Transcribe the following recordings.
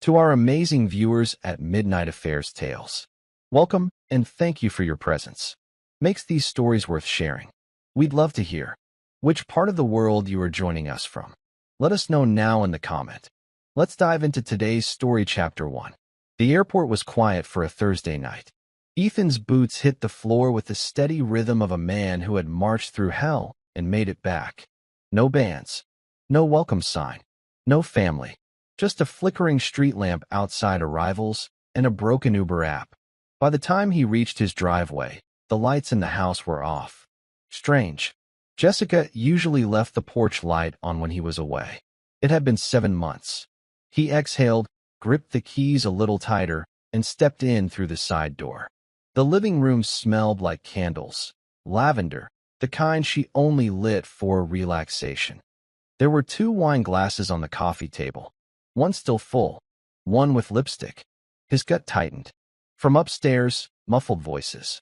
To our amazing viewers at Midnight Affairs Tales, welcome and thank you for your presence. Makes these stories worth sharing. We'd love to hear which part of the world you are joining us from. Let us know now in the comment. Let's dive into today's story, Chapter 1. The airport was quiet for a Thursday night. Ethan's boots hit the floor with the steady rhythm of a man who had marched through hell and made it back. No bands, no welcome sign, no family. Just a flickering street lamp outside arrivals and a broken Uber app. By the time he reached his driveway, the lights in the house were off. Strange. Jessica usually left the porch light on when he was away. It had been 7 months. He exhaled, gripped the keys a little tighter, and stepped in through the side door. The living room smelled like candles, lavender, the kind she only lit for relaxation. There were 2 wine glasses on the coffee table. One still full, one with lipstick. His gut tightened. From upstairs, muffled voices.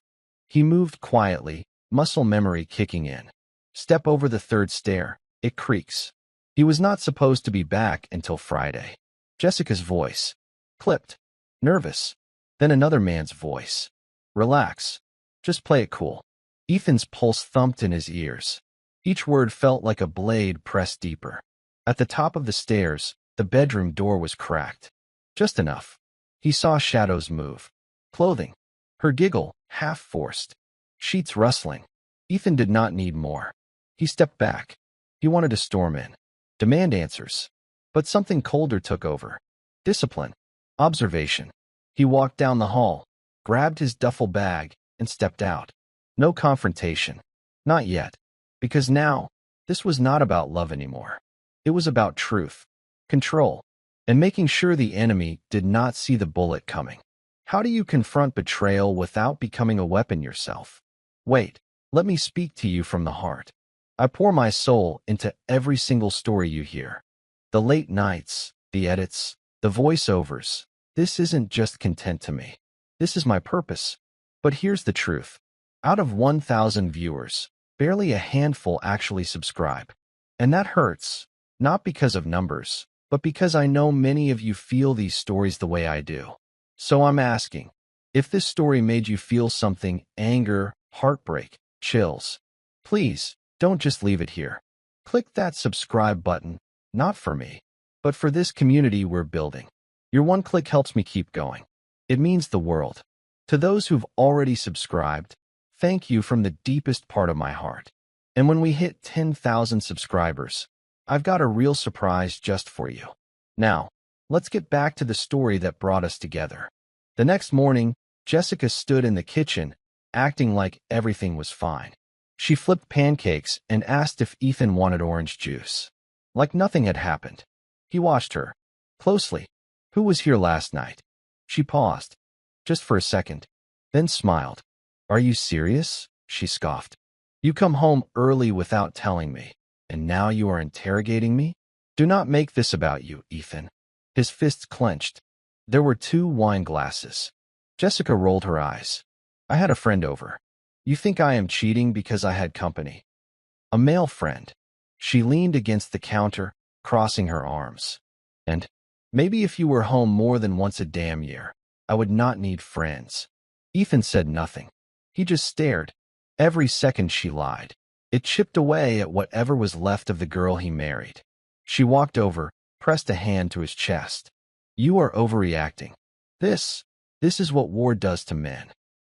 He moved quietly, muscle memory kicking in. Step over the 3rd stair, it creaks. He was not supposed to be back until Friday. Jessica's voice. Clipped. Nervous. Then another man's voice. Relax. Just play it cool. Ethan's pulse thumped in his ears. Each word felt like a blade pressed deeper. At the top of the stairs, the bedroom door was cracked. Just enough. He saw shadows move. Clothing. Her giggle, half forced. Sheets rustling. Ethan did not need more. He stepped back. He wanted to storm in. Demand answers. But something colder took over. Discipline. Observation. He walked down the hall, grabbed his duffel bag, and stepped out. No confrontation. Not yet. Because now, this was not about love anymore. It was about truth. Control, and making sure the enemy did not see the bullet coming. How do you confront betrayal without becoming a weapon yourself? Wait, let me speak to you from the heart. I pour my soul into every single story you hear. The late nights, the edits, the voiceovers. This isn't just content to me. This is my purpose. But here's the truth. Out of 1,000 viewers, barely a handful actually subscribe. And that hurts, not because of numbers, but because I know many of you feel these stories the way I do. So I'm asking, if this story made you feel something, anger, heartbreak, chills, please don't just leave it here. Click that subscribe button, not for me, but for this community we're building. Your one click helps me keep going. It means the world. To those who've already subscribed, thank you from the deepest part of my heart. And when we hit 10,000 subscribers, I've got a real surprise just for you. Now, let's get back to the story that brought us together. The next morning, Jessica stood in the kitchen, acting like everything was fine. She flipped pancakes and asked if Ethan wanted orange juice. Like nothing had happened. He watched her closely. Who was here last night? She paused, just for a second, then smiled. Are you serious? She scoffed. You come home early without telling me. And now you are interrogating me? Do not make this about you, Ethan. His fists clenched. There were 2 wine glasses. Jessica rolled her eyes. I had a friend over. You think I am cheating because I had company? A male friend. She leaned against the counter, crossing her arms. And maybe if you were home more than once a damn year, I would not need friends. Ethan said nothing. He just stared. Every second she lied. It chipped away at whatever was left of the girl he married. She walked over, pressed a hand to his chest. You are overreacting. This is what war does to men.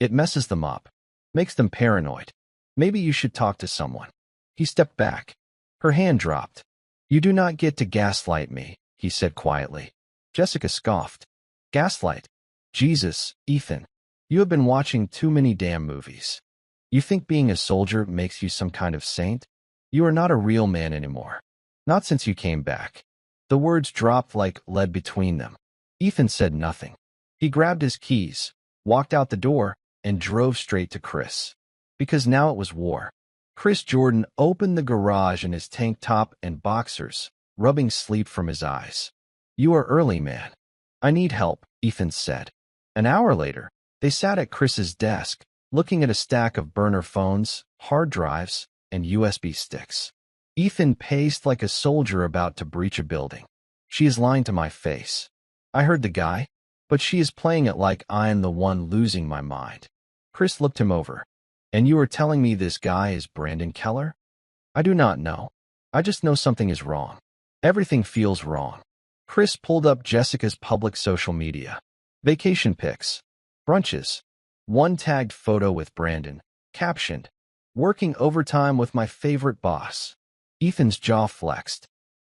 It messes them up, makes them paranoid. Maybe you should talk to someone. He stepped back. Her hand dropped. You do not get to gaslight me, he said quietly. Jessica scoffed. Gaslight? Jesus, Ethan. You have been watching too many damn movies. You think being a soldier makes you some kind of saint? You are not a real man anymore. Not since you came back. The words dropped like lead between them. Ethan said nothing. He grabbed his keys, walked out the door, and drove straight to Chris. Because now it was war. Chris Jordan opened the garage in his tank top and boxers, rubbing sleep from his eyes. You are early, man. I need help, Ethan said. An hour later, they sat at Chris's desk, looking at a stack of burner phones, hard drives, and USB sticks. Ethan paced like a soldier about to breach a building. She is lying to my face. I heard the guy, but she is playing it like I am the one losing my mind. Chris looked him over. And you are telling me this guy is Brandon Keller? I do not know. I just know something is wrong. Everything feels wrong. Chris pulled up Jessica's public social media. Vacation pics. Brunches. One tagged photo with Brandon. Captioned, "Working overtime with my favorite boss." Ethan's jaw flexed.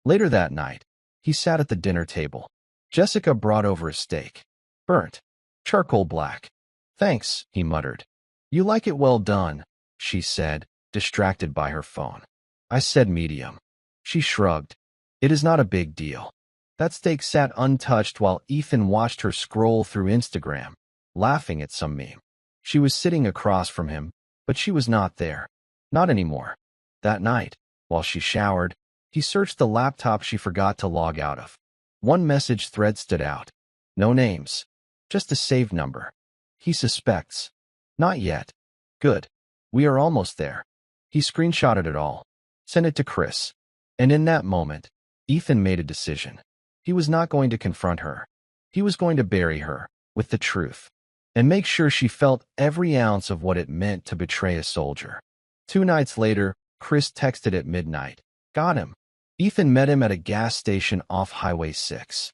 Later that night, he sat at the dinner table. Jessica brought over a steak. Burnt. Charcoal black. "Thanks," he muttered. "You like it well done," she said, distracted by her phone. I said medium. She shrugged. "It is not a big deal." That steak sat untouched while Ethan watched her scroll through Instagram, laughing at some meme. She was sitting across from him, but she was not there. Not anymore. That night, while she showered, he searched the laptop she forgot to log out of. One message thread stood out. No names. Just a saved number. He suspects. Not yet. Good. We are almost there. He screenshotted it all. Sent it to Chris. And in that moment, Ethan made a decision. He was not going to confront her. He was going to bury her with the truth and make sure she felt every ounce of what it meant to betray a soldier. 2 nights later, Chris texted at midnight. Got him. Ethan met him at a gas station off Highway 6.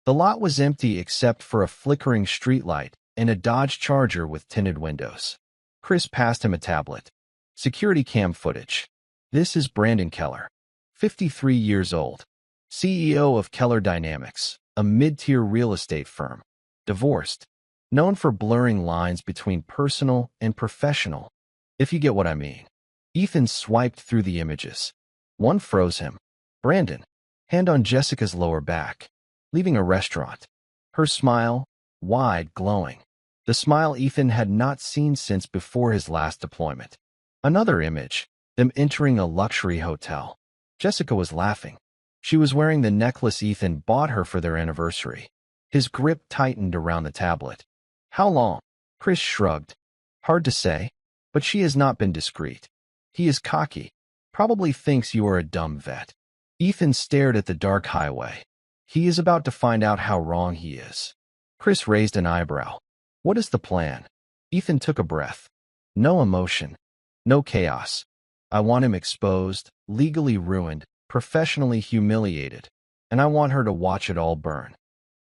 The lot was empty except for a flickering streetlight and a Dodge Charger with tinted windows. Chris passed him a tablet. Security cam footage. This is Brandon Keller, 53 years old, CEO of Keller Dynamics, a mid-tier real estate firm. Divorced. Known for blurring lines between personal and professional, if you get what I mean. Ethan swiped through the images. One froze him. Brandon, hand on Jessica's lower back, leaving a restaurant. Her smile, wide, glowing. The smile Ethan had not seen since before his last deployment. Another image, them entering a luxury hotel. Jessica was laughing. She was wearing the necklace Ethan bought her for their anniversary. His grip tightened around the tablet. How long? Chris shrugged. Hard to say, but she has not been discreet. He is cocky. Probably thinks you are a dumb vet. Ethan stared at the dark highway. He is about to find out how wrong he is. Chris raised an eyebrow. What is the plan? Ethan took a breath. No emotion. No chaos. I want him exposed, legally ruined, professionally humiliated, and I want her to watch it all burn.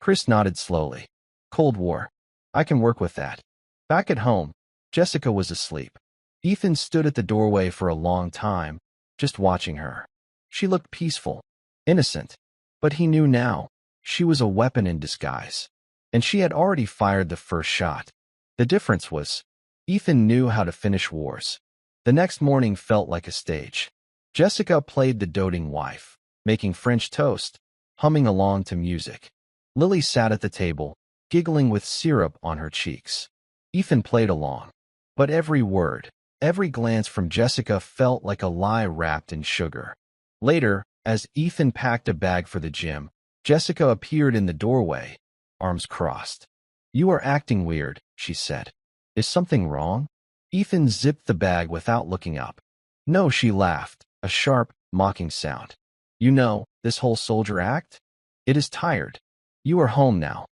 Chris nodded slowly. Cold War. I can work with that. Back at home, Jessica was asleep. Ethan stood at the doorway for a long time, just watching her. She looked peaceful, innocent, but he knew now she was a weapon in disguise. And she had already fired the first shot. The difference was, Ethan knew how to finish wars. The next morning felt like a stage. Jessica played the doting wife, making French toast, humming along to music. Lily sat at the table, giggling with syrup on her cheeks. Ethan played along. But every word, every glance from Jessica felt like a lie wrapped in sugar. Later, as Ethan packed a bag for the gym, Jessica appeared in the doorway, arms crossed. You are acting weird, she said. Is something wrong? Ethan zipped the bag without looking up. No, she laughed, a sharp, mocking sound. You know, this whole soldier act? It is tired. You are home now.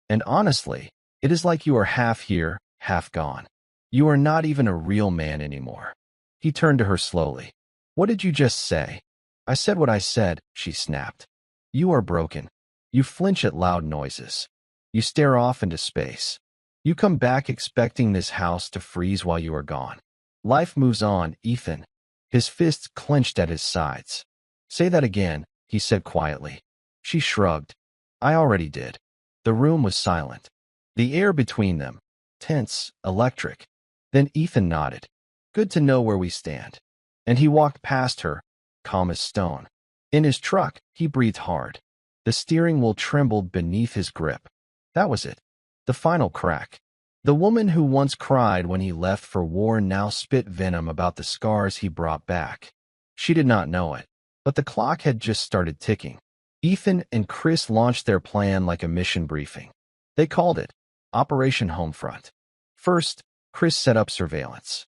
And honestly, it is like you are half here, half gone. You are not even a real man anymore. He turned to her slowly. What did you just say? I said what I said, she snapped. You are broken. You flinch at loud noises. You stare off into space. You come back expecting this house to freeze while you are gone. Life moves on, Ethan. His fists clenched at his sides. Say that again, he said quietly. She shrugged. I already did. The room was silent. The air between them, tense, electric. Then Ethan nodded. Good to know where we stand. And he walked past her, calm as stone. In his truck, he breathed hard. The steering wheel trembled beneath his grip. That was it. The final crack. The woman who once cried when he left for war now spit venom about the scars he brought back. She did not know it, but the clock had just started ticking. Ethan and Chris launched their plan like a mission briefing. They called it Operation Homefront. First, Chris set up surveillance.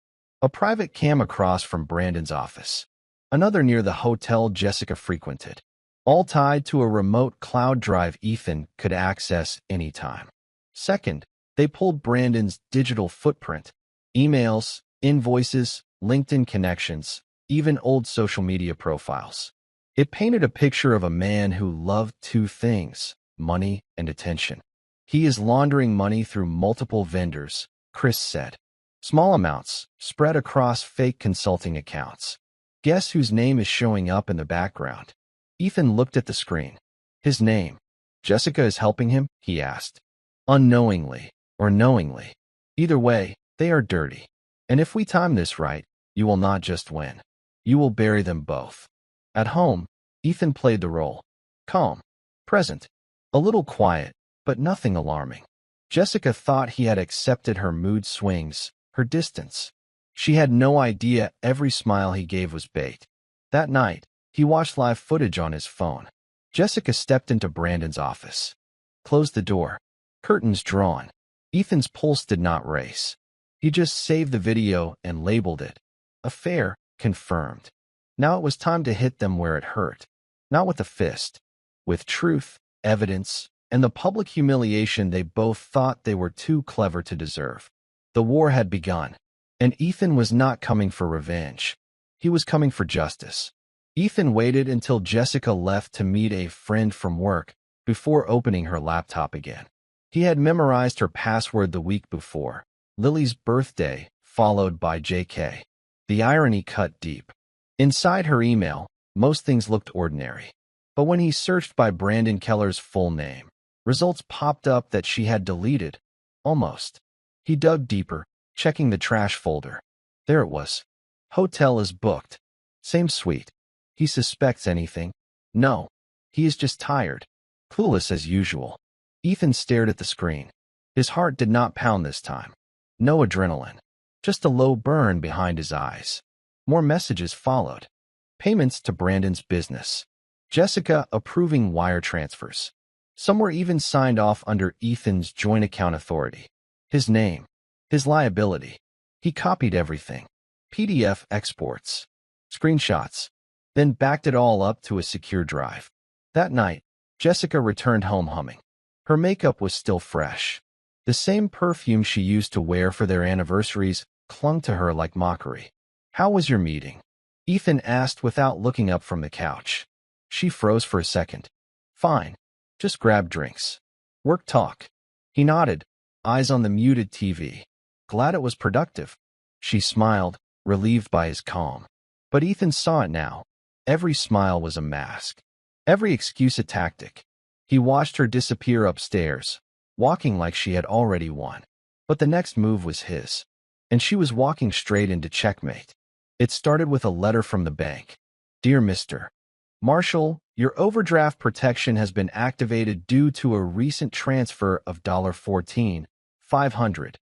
A private cam across from Brandon's office. Another near the hotel Jessica frequented. all tied to a remote cloud drive Ethan could access anytime. Second, they pulled Brandon's digital footprint, emails, invoices, LinkedIn connections, even old social media profiles. It painted a picture of a man who loved two things, money and attention. He is laundering money through multiple vendors, Chris said. Small amounts, spread across fake consulting accounts. Guess whose name is showing up in the background? Ethan looked at the screen. His name. Jessica is helping him, he asked. Unknowingly, or knowingly. Either way, they are dirty. And if we time this right, you will not just win. You will bury them both. At home, Ethan played the role. Calm. Present. A little quiet, but nothing alarming. Jessica thought he had accepted her mood swings, her distance. She had no idea every smile he gave was bait. That night, he watched live footage on his phone. Jessica stepped into Brandon's office. Closed the door. Curtains drawn. Ethan's pulse did not race. He just saved the video and labeled it. Affair confirmed. Now it was time to hit them where it hurt. Not with a fist. With truth, evidence, and the public humiliation they both thought they were too clever to deserve. The war had begun, and Ethan was not coming for revenge. He was coming for justice. Ethan waited until Jessica left to meet a friend from work before opening her laptop again. He had memorized her password the week before, Lily's birthday, followed by JK. The irony cut deep. Inside her email, most things looked ordinary. But when he searched by Brandon Keller's full name, results popped up that she had deleted. Almost. He dug deeper, checking the trash folder. There it was. Hotel is booked. Same suite. He suspects anything? No. He is just tired. Clueless as usual. Ethan stared at the screen. His heart did not pound this time. No adrenaline. Just a low burn behind his eyes. More messages followed. Payments to Brandon's business. Jessica approving wire transfers. Some were even signed off under Ethan's joint account authority. His name. His liability. He copied everything. PDF exports. Screenshots. Then backed it all up to a secure drive. That night, Jessica returned home humming. Her makeup was still fresh. The same perfume she used to wear for their anniversaries clung to her like mockery. How was your meeting? Ethan asked without looking up from the couch. She froze for a second. Fine. Just grab drinks. Work talk. He nodded, eyes on the muted TV. Glad it was productive. She smiled, relieved by his calm. But Ethan saw it now. Every smile was a mask. Every excuse a tactic. He watched her disappear upstairs, walking like she had already won. But the next move was his. And she was walking straight into checkmate. It started with a letter from the bank. Dear Mr. Marshall, your overdraft protection has been activated due to a recent transfer of $14,500.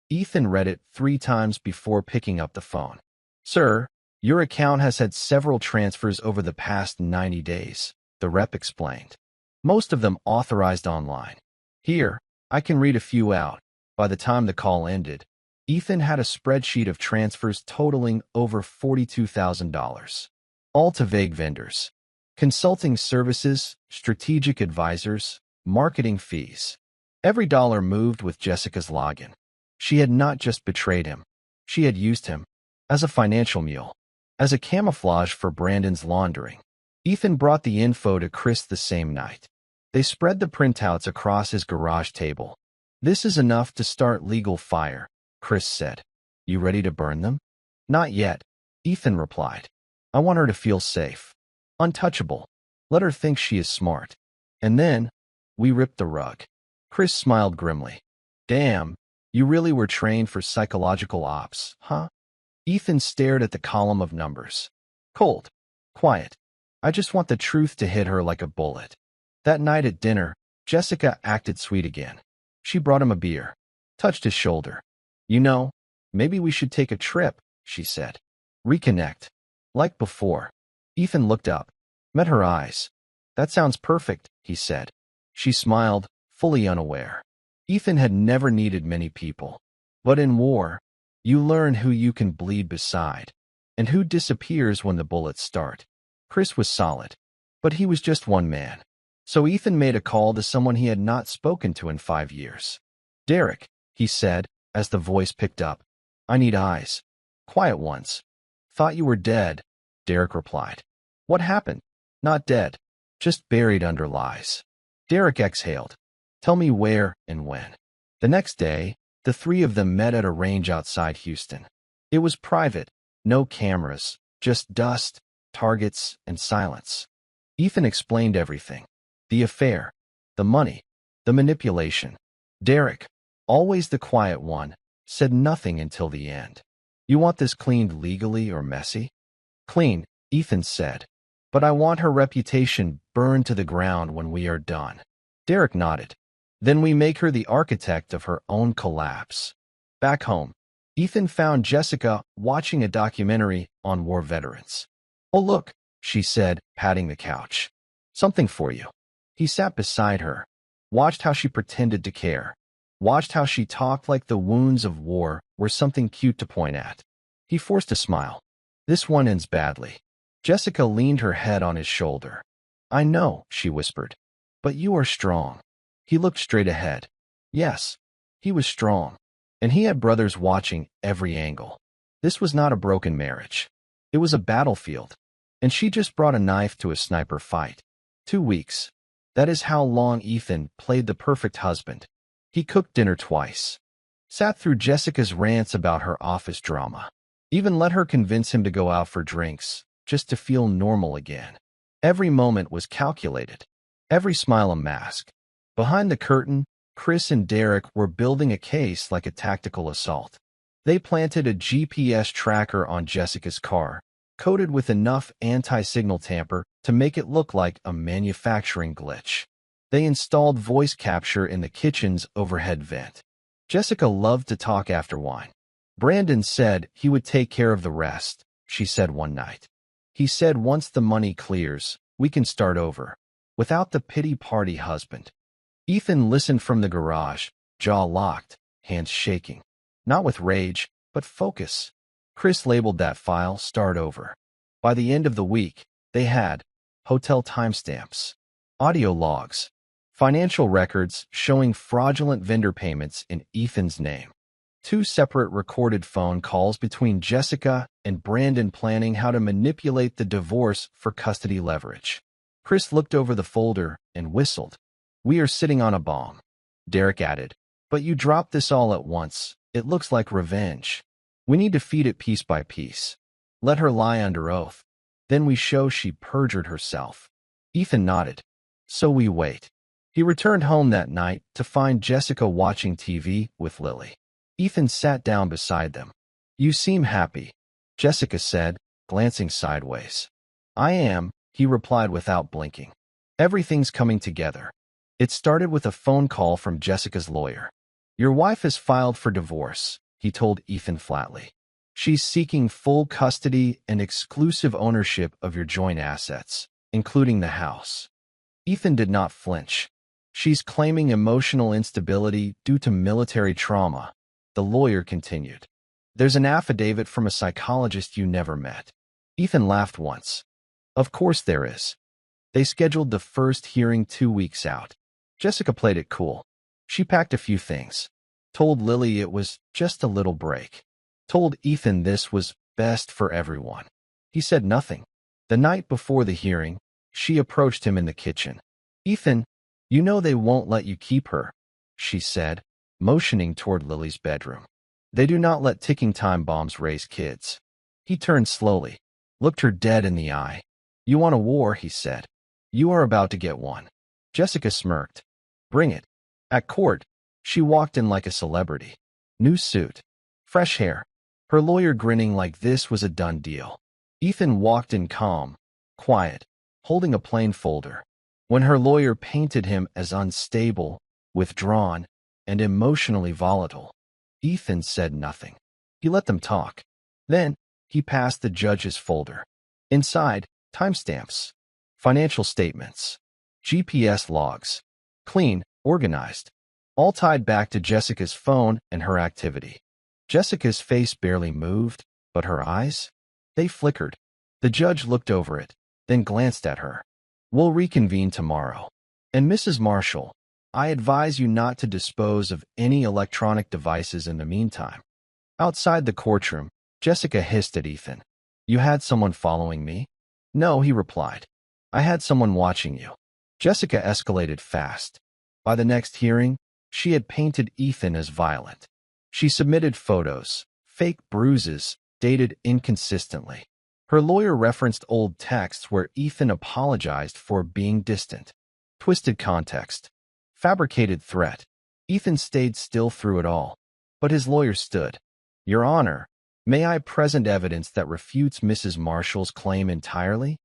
Ethan read it 3 times before picking up the phone. Sir, your account has had several transfers over the past 90 days, the rep explained. Most of them authorized online. Here, I can read a few out. By the time the call ended, Ethan had a spreadsheet of transfers totaling over $42,000. All to vague vendors. Consulting services, strategic advisors, marketing fees. Every dollar moved with Jessica's login. She had not just betrayed him. She had used him as a financial mule, as a camouflage for Brandon's laundering. Ethan brought the info to Chris the same night. They spread the printouts across his garage table. This is enough to start legal fire, Chris said. You ready to burn them? Not yet, Ethan replied. I want her to feel safe. Untouchable. Let her think she is smart. And then, we ripped the rug. Chris smiled grimly. Damn, you really were trained for psychological ops, huh? Ethan stared at the column of numbers. Cold. Quiet. I just want the truth to hit her like a bullet. That night at dinner, Jessica acted sweet again. She brought him a beer. Touched his shoulder. You know, maybe we should take a trip, she said. Reconnect. Like before. Ethan looked up. Met her eyes. That sounds perfect, he said. She smiled, fully unaware. Ethan had never needed many people. But in war, you learn who you can bleed beside, and who disappears when the bullets start. Chris was solid. But he was just one man. So Ethan made a call to someone he had not spoken to in 5 years. "Derek," he said, as the voice picked up. "I need eyes. Quiet ones." "Thought you were dead," Derek replied. "What happened?" "Not dead. Just buried under lies." Derek exhaled. "Tell me where and when." The next day, the three of them met at a range outside Houston. It was private, no cameras, just dust, targets, and silence. Ethan explained everything. The affair, the money, the manipulation. Derek, always the quiet one, said nothing until the end. "You want this cleaned legally or messy?" "Clean," Ethan said. "But I want her reputation burned to the ground when we are done." Derek nodded. "Then we make her the architect of her own collapse." Back home, Ethan found Jessica watching a documentary on war veterans. "Oh, look," she said, patting the couch. "Something for you." He sat beside her, watched how she pretended to care, watched how she talked like the wounds of war were something cute to point at. He forced a smile. "This one ends badly." Jessica leaned her head on his shoulder. "I know," she whispered, "but you are strong." He looked straight ahead. Yes, he was strong, and he had brothers watching every angle. This was not a broken marriage. It was a battlefield, and she just brought a knife to a sniper fight. 2 weeks. That is how long Ethan played the perfect husband. He cooked dinner twice, sat through Jessica's rants about her office drama, even let her convince him to go out for drinks, just to feel normal again. Every moment was calculated, every smile a mask. Behind the curtain, Chris and Derek were building a case like a tactical assault. They planted a GPS tracker on Jessica's car, coated with enough anti-signal tamper to make it look like a manufacturing glitch. They installed voice capture in the kitchen's overhead vent. Jessica loved to talk after wine. "Brandon said he would take care of the rest," she said one night. "He said once the money clears, we can start over, without the pity party husband." Ethan listened from the garage, jaw locked, hands shaking. Not with rage, but focus. Chris labeled that file "Start Over." By the end of the week, they had hotel timestamps, audio logs, financial records showing fraudulent vendor payments in Ethan's name, 2 separate recorded phone calls between Jessica and Brandon planning how to manipulate the divorce for custody leverage. Chris looked over the folder and whistled. "We are sitting on a bomb," Derek added. "But you dropped this all at once. It looks like revenge. We need to feed it piece by piece. Let her lie under oath. Then we show she perjured herself." Ethan nodded. "So we wait." He returned home that night to find Jessica watching TV with Lily. Ethan sat down beside them. "You seem happy," Jessica said, glancing sideways. "I am," he replied without blinking. "Everything's coming together." It started with a phone call from Jessica's lawyer. "Your wife has filed for divorce," he told Ethan flatly. "She's seeking full custody and exclusive ownership of your joint assets, including the house." Ethan did not flinch. "She's claiming emotional instability due to military trauma," the lawyer continued. "There's an affidavit from a psychologist you never met." Ethan laughed once. "Of course there is." They scheduled the first hearing 2 weeks out. Jessica played it cool. She packed a few things, told Lily it was just a little break, told Ethan this was best for everyone. He said nothing. The night before the hearing, she approached him in the kitchen. "Ethan, you know they won't let you keep her," she said, motioning toward Lily's bedroom. "They do not let ticking time bombs raise kids." He turned slowly, looked her dead in the eye. "You want a war," he said. "You are about to get one." Jessica smirked. "Bring it." At court, she walked in like a celebrity. New suit, fresh hair, her lawyer grinning like this was a done deal. Ethan walked in calm, quiet, holding a plain folder. When her lawyer painted him as unstable, withdrawn, and emotionally volatile, Ethan said nothing. He let them talk. Then, he passed the judge's folder. Inside, timestamps, financial statements, GPS logs, clean, organized, all tied back to Jessica's phone and her activity. Jessica's face barely moved, but her eyes? They flickered. The judge looked over it, then glanced at her. We'll reconvene tomorrow. And Mrs. Marshall, I advise you not to dispose of any electronic devices in the meantime." Outside the courtroom, Jessica hissed at Ethan. "You had someone following me?" "No," he replied. "I had someone watching you." Jessica escalated fast. By the next hearing, she had painted Ethan as violent. She submitted photos, fake bruises, dated inconsistently. Her lawyer referenced old texts where Ethan apologized for being distant. Twisted context. Fabricated threat. Ethan stayed still through it all. But his lawyer stood. "Your Honor, may I present evidence that refutes Mrs. Marshall's claim entirely?"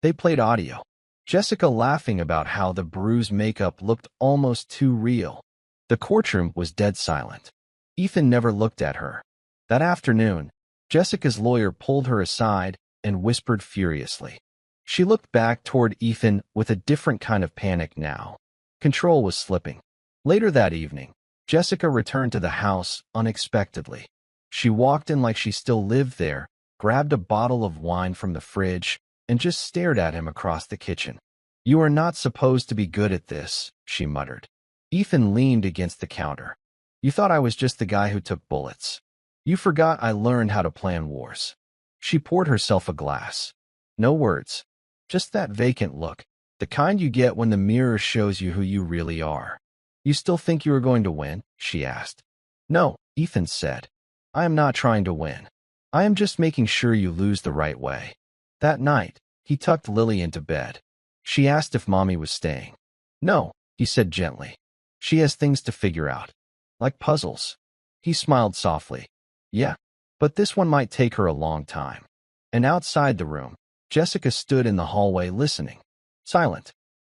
They played audio. Jessica laughing about how the bruise makeup looked almost too real. The courtroom was dead silent. Ethan never looked at her. That afternoon, Jessica's lawyer pulled her aside and whispered furiously. She looked back toward Ethan with a different kind of panic now. Control was slipping. Later that evening, Jessica returned to the house unexpectedly. She walked in like she still lived there, grabbed a bottle of wine from the fridge, and just stared at him across the kitchen. "You are not supposed to be good at this," she muttered. Ethan leaned against the counter. "You thought I was just the guy who took bullets. You forgot I learned how to plan wars." She poured herself a glass. No words. Just that vacant look, the kind you get when the mirror shows you who you really are. "You still think you are going to win?" she asked. "No," Ethan said. "I am not trying to win. I am just making sure you lose the right way." That night, he tucked Lily into bed. She asked if Mommy was staying. "No," he said gently. "She has things to figure out. Like puzzles." He smiled softly. "Yeah, but this one might take her a long time." And outside the room, Jessica stood in the hallway listening. Silent.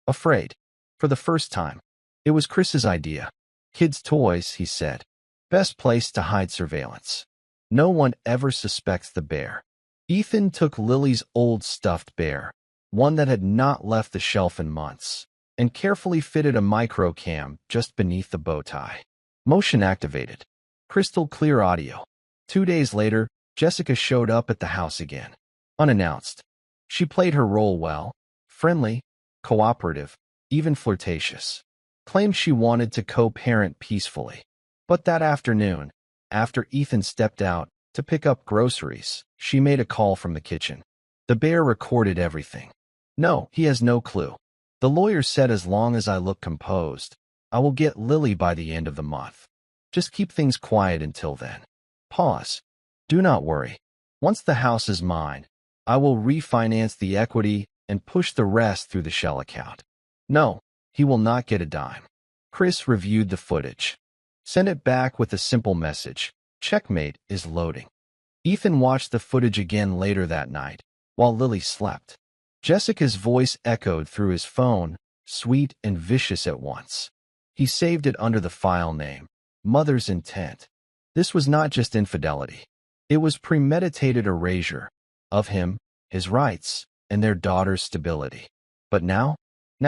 Afraid. For the first time. It was Chris's idea. "Kids' toys," he said. "Best place to hide surveillance. No one ever suspects the bear." Ethan took Lily's old stuffed bear, one that had not left the shelf in months, and carefully fitted a micro cam just beneath the bow tie. Motion activated. Crystal clear audio. 2 days later, Jessica showed up at the house again. Unannounced. She played her role well. Friendly, cooperative, even flirtatious. Claimed she wanted to co-parent peacefully. But that afternoon, after Ethan stepped out to pick up groceries, she made a call from the kitchen. The bear recorded everything. "No, he has no clue. The lawyer said as long as I look composed, I will get Lily by the end of the month. Just keep things quiet until then." Pause. "Do not worry. Once the house is mine, I will refinance the equity and push the rest through the shell account." "No, he will not get a dime." Chris reviewed the footage. Sent it back with a simple message. "Checkmate is loading." Ethan watched the footage again later that night, while Lily slept. Jessica's voice echoed through his phone, sweet and vicious at once. He saved it under the file name, Mother's Intent. This was not just infidelity. It was premeditated erasure of him, his rights, and their daughter's stability. But now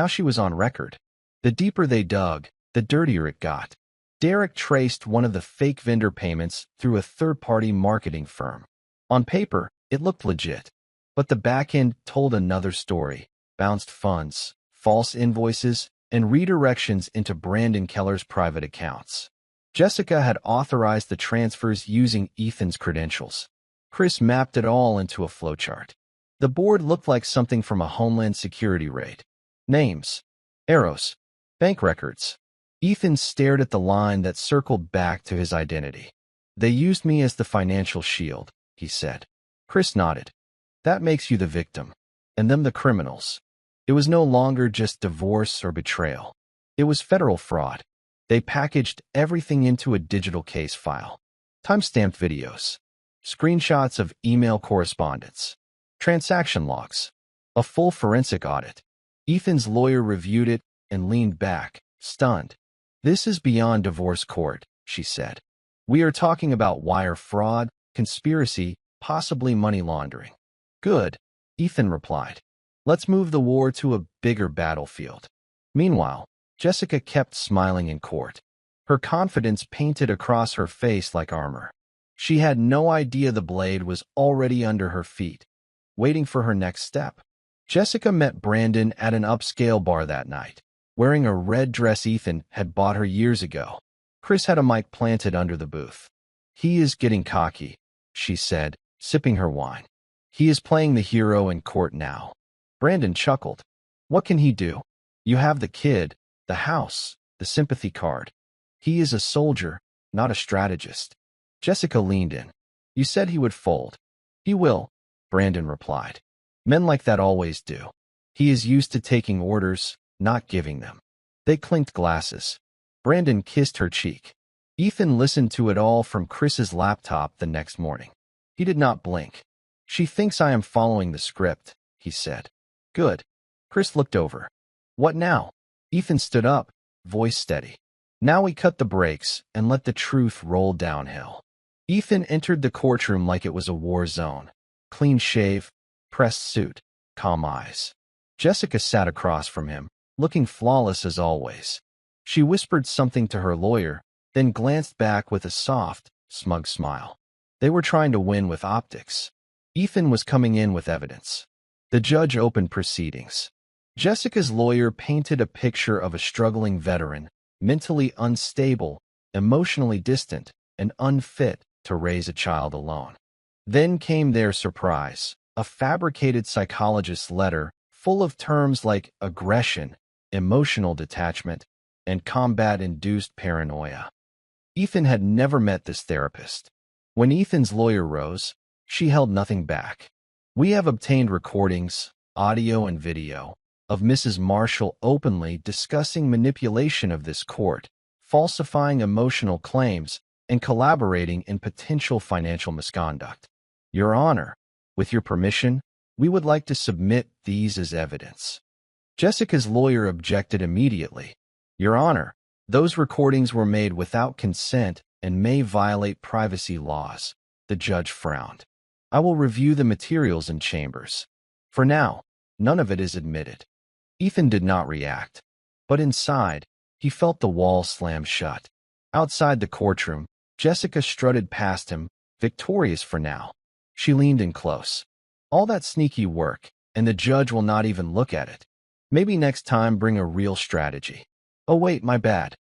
she was on record. The deeper they dug, the dirtier it got. Derek traced one of the fake vendor payments through a third-party marketing firm. On paper, it looked legit, but the back end told another story: bounced funds, false invoices, and redirections into Brandon Keller's private accounts. Jessica had authorized the transfers using Ethan's credentials. Chris mapped it all into a flowchart. The board looked like something from a Homeland Security raid. Names, arrows, bank records. Ethan stared at the line that circled back to his identity. "They used me as the financial shield," he said. Chris nodded. "That makes you the victim, and them the criminals." It was no longer just divorce or betrayal. It was federal fraud. They packaged everything into a digital case file. Timestamped videos, screenshots of email correspondence, transaction logs, a full forensic audit. Ethan's lawyer reviewed it and leaned back, stunned. "This is beyond divorce court," she said. "We are talking about wire fraud, conspiracy, possibly money laundering." "Good," Ethan replied. "Let's move the war to a bigger battlefield." Meanwhile, Jessica kept smiling in court. Her confidence painted across her face like armor. She had no idea the blade was already under her feet, waiting for her next step. Jessica met Brandon at an upscale bar that night, wearing a red dress Ethan had bought her years ago. Chris had a mic planted under the booth. "He is getting cocky," she said, sipping her wine. "He is playing the hero in court now." Brandon chuckled. "What can he do? You have the kid, the house, the sympathy card. He is a soldier, not a strategist." Jessica leaned in. "You said he would fold." "He will," Brandon replied. "Men like that always do. He is used to taking orders, not giving them." They clinked glasses. Brandon kissed her cheek. Ethan listened to it all from Chris's laptop the next morning. He did not blink. "She thinks I am following the script," he said. "Good." Chris looked over. "What now?" Ethan stood up, voice steady. "Now we cut the brakes and let the truth roll downhill." Ethan entered the courtroom like it was a war zone. Clean shave, pressed suit, calm eyes. Jessica sat across from him, looking flawless as always. She whispered something to her lawyer, then glanced back with a soft, smug smile. They were trying to win with optics. Ethan was coming in with evidence. The judge opened proceedings. Jessica's lawyer painted a picture of a struggling veteran, mentally unstable, emotionally distant, and unfit to raise a child alone. Then came their surprise, a fabricated psychologist's letter full of terms like aggression, emotional detachment, and combat-induced paranoia. Ethan had never met this therapist. When Ethan's lawyer rose, she held nothing back. "We have obtained recordings, audio and video, of Mrs. Marshall openly discussing manipulation of this court, falsifying emotional claims, and collaborating in potential financial misconduct. Your Honor, with your permission, we would like to submit these as evidence." Jessica's lawyer objected immediately. "Your Honor, those recordings were made without consent and may violate privacy laws." The judge frowned. "I will review the materials in chambers. For now, none of it is admitted." Ethan did not react, but inside, he felt the wall slam shut. Outside the courtroom, Jessica strutted past him, victorious for now. She leaned in close. "All that sneaky work, and the judge will not even look at it. Maybe next time bring a real strategy." "Oh wait, my bad.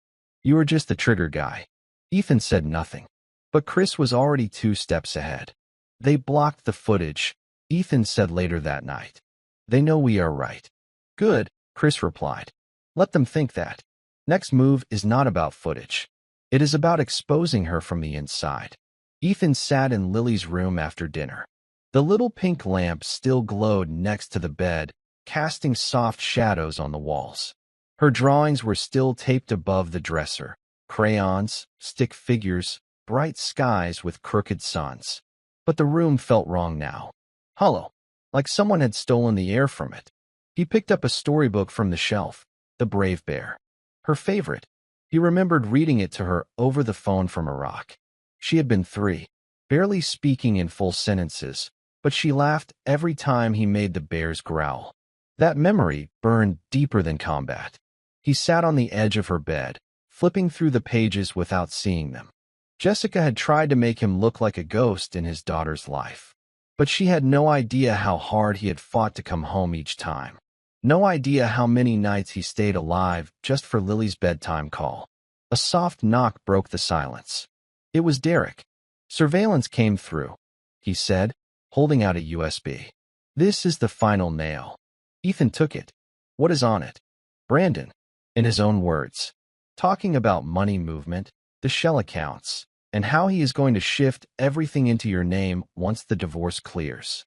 You were just the trigger guy." Ethan said nothing, but Chris was already 2 steps ahead. "They blocked the footage," Ethan said later that night. "They know we are right." "Good," Chris replied. "Let them think that. Next move is not about footage. It is about exposing her from the inside." Ethan sat in Lily's room after dinner. The little pink lamp still glowed next to the bed, casting soft shadows on the walls. Her drawings were still taped above the dresser. Crayons, stick figures, bright skies with crooked suns. But the room felt wrong now. Hollow, like someone had stolen the air from it. He picked up a storybook from the shelf, The Brave Bear. Her favorite. He remembered reading it to her over the phone from Iraq. She had been 3, barely speaking in full sentences, but she laughed every time he made the bears growl. That memory burned deeper than combat. He sat on the edge of her bed, flipping through the pages without seeing them. Jessica had tried to make him look like a ghost in his daughter's life. But she had no idea how hard he had fought to come home each time. No idea how many nights he stayed alive just for Lily's bedtime call. A soft knock broke the silence. It was Derek. "Surveillance came through," he said, holding out a USB. "This is the final nail." Ethan took it. "What is on it?" Brandon, in his own words, talking about money movement, the shell accounts, and how he is going to shift everything into your name once the divorce clears.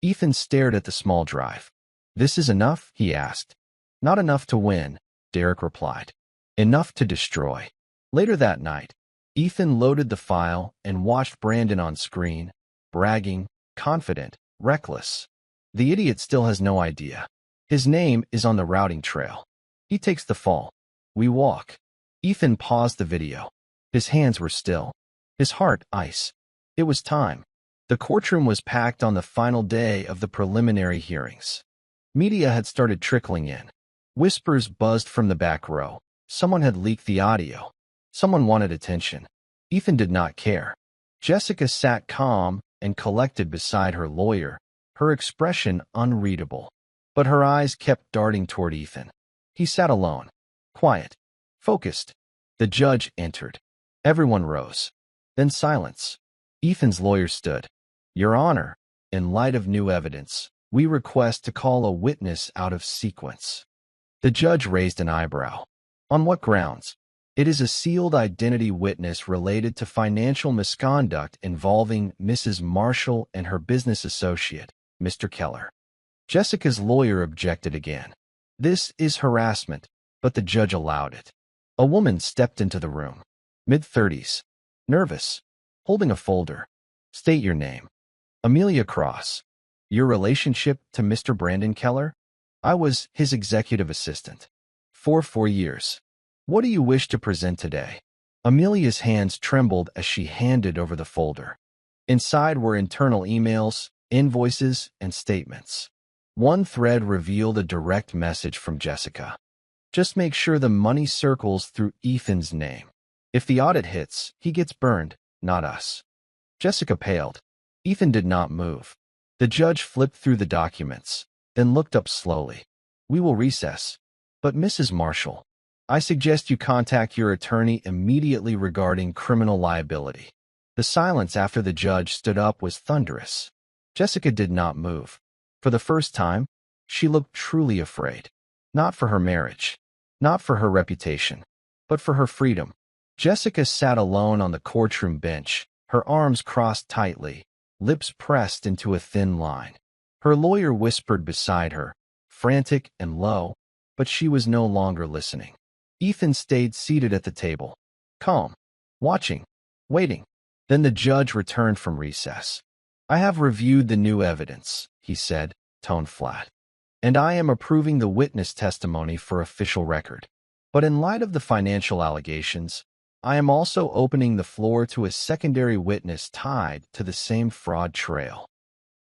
Ethan stared at the small drive. "This is enough?" he asked. "Not enough to win," Derek replied. "Enough to destroy." Later that night, Ethan loaded the file and watched Brandon on screen, bragging, confident, reckless. The idiot still has no idea. His name is on the routing trail. He takes the fall. We walk. Ethan paused the video. His hands were still. His heart ice. It was time. The courtroom was packed on the final day of the preliminary hearings. Media had started trickling in. Whispers buzzed from the back row. Someone had leaked the audio. Someone wanted attention. Ethan did not care. Jessica sat calm and collected beside her lawyer, her expression unreadable. but her eyes kept darting toward Ethan. He sat alone, quiet, focused. The judge entered. Everyone rose. Then silence. Ethan's lawyer stood. Your Honor, in light of new evidence, we request to call a witness out of sequence. The judge raised an eyebrow. On what grounds? It is a sealed identity witness related to financial misconduct involving Mrs. Marshall and her business associate, Mr. Keller. Jessica's lawyer objected again. This is harassment, but the judge allowed it. A woman stepped into the room, mid-30s, nervous, holding a folder. State your name. Amelia Cross. Your relationship to Mr. Brandon Keller? I was his executive assistant. For 4 years. What do you wish to present today? Amelia's hands trembled as she handed over the folder. Inside were internal emails, invoices, and statements. One thread revealed a direct message from Jessica. Just make sure the money circles through Ethan's name. If the audit hits, he gets burned, not us. Jessica paled. Ethan did not move. The judge flipped through the documents, then looked up slowly. We will recess. But Mrs. Marshall, I suggest you contact your attorney immediately regarding criminal liability. The silence after the judge stood up was thunderous. Jessica did not move. For the first time, she looked truly afraid. Not for her marriage, not for her reputation, but for her freedom. Jessica sat alone on the courtroom bench, her arms crossed tightly, lips pressed into a thin line. Her lawyer whispered beside her, frantic and low, but she was no longer listening. Ethan stayed seated at the table, calm, watching, waiting. Then the judge returned from recess. I have reviewed the new evidence, he said, tone flat, and I am approving the witness testimony for official record. But in light of the financial allegations, I am also opening the floor to a secondary witness tied to the same fraud trail.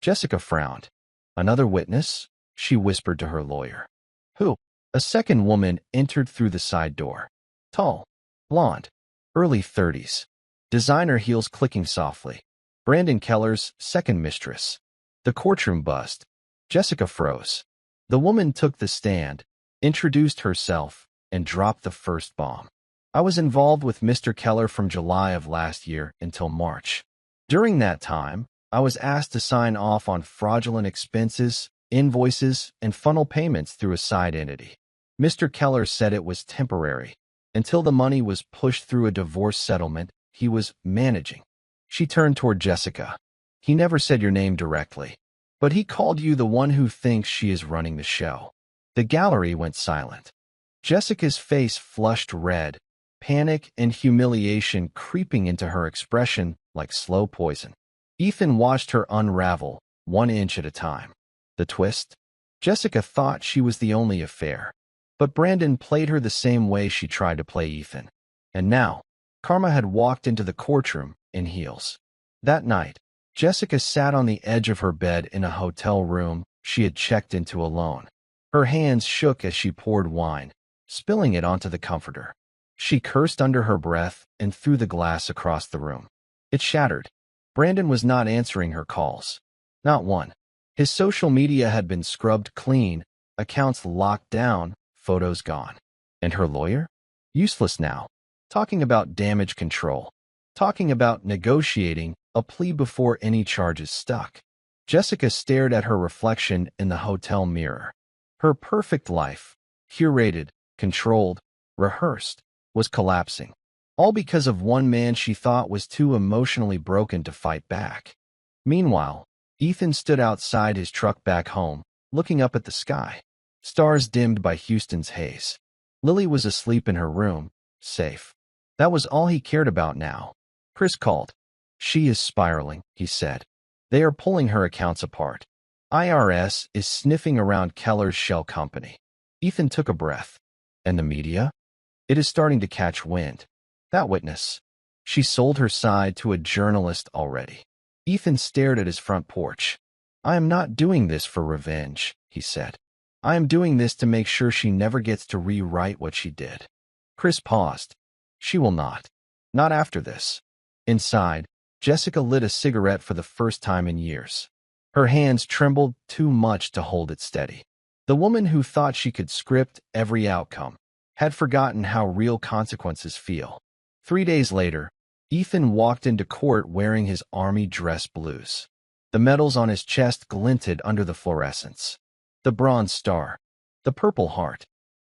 Jessica frowned. Another witness? She whispered to her lawyer. Who? A second woman entered through the side door. Tall, blonde, early 30s. Designer heels clicking softly. Brandon Keller's second mistress. The courtroom buzzed. Jessica froze. The woman took the stand, introduced herself, and dropped the first bomb. I was involved with Mr. Keller from July of last year until March. During that time, I was asked to sign off on fraudulent expenses, invoices, and funnel payments through a side entity. Mr. Keller said it was temporary, until the money was pushed through a divorce settlement he was managing. She turned toward Jessica. He never said your name directly, but he called you the one who thinks she is running the show. The gallery went silent. Jessica's face flushed red, panic and humiliation creeping into her expression like slow poison. Ethan watched her unravel, 1 inch at a time. The twist? Jessica thought she was the only affair. But Brandon played her the same way she tried to play Ethan. And now, Karma had walked into the courtroom in heels. That night, Jessica sat on the edge of her bed in a hotel room she had checked into alone. Her hands shook as she poured wine, spilling it onto the comforter. She cursed under her breath and threw the glass across the room. It shattered. Brandon was not answering her calls. Not one. His social media had been scrubbed clean, accounts locked down, photos gone. And her lawyer? Useless now. Talking about damage control. Talking about negotiating a plea before any charges stuck. Jessica stared at her reflection in the hotel mirror. Her perfect life, curated, controlled, rehearsed, was collapsing. All because of one man she thought was too emotionally broken to fight back. Meanwhile, Ethan stood outside his truck back home, looking up at the sky. Stars dimmed by Houston's haze. Lily was asleep in her room, safe. That was all he cared about now. Chris called. She is spiraling, he said. They are pulling her accounts apart. IRS is sniffing around Keller's shell company. Ethan took a breath. And the media? It is starting to catch wind. That witness. She sold her side to a journalist already. Ethan stared at his front porch. I am not doing this for revenge, he said. I am doing this to make sure she never gets to rewrite what she did. Chris paused. She will not. Not after this. Inside, Jessica lit a cigarette for the first time in years. Her hands trembled too much to hold it steady. The woman who thought she could script every outcome had forgotten how real consequences feel. 3 days later, Ethan walked into court wearing his army dress blues. The medals on his chest glinted under the fluorescence. The Bronze Star, the Purple Heart,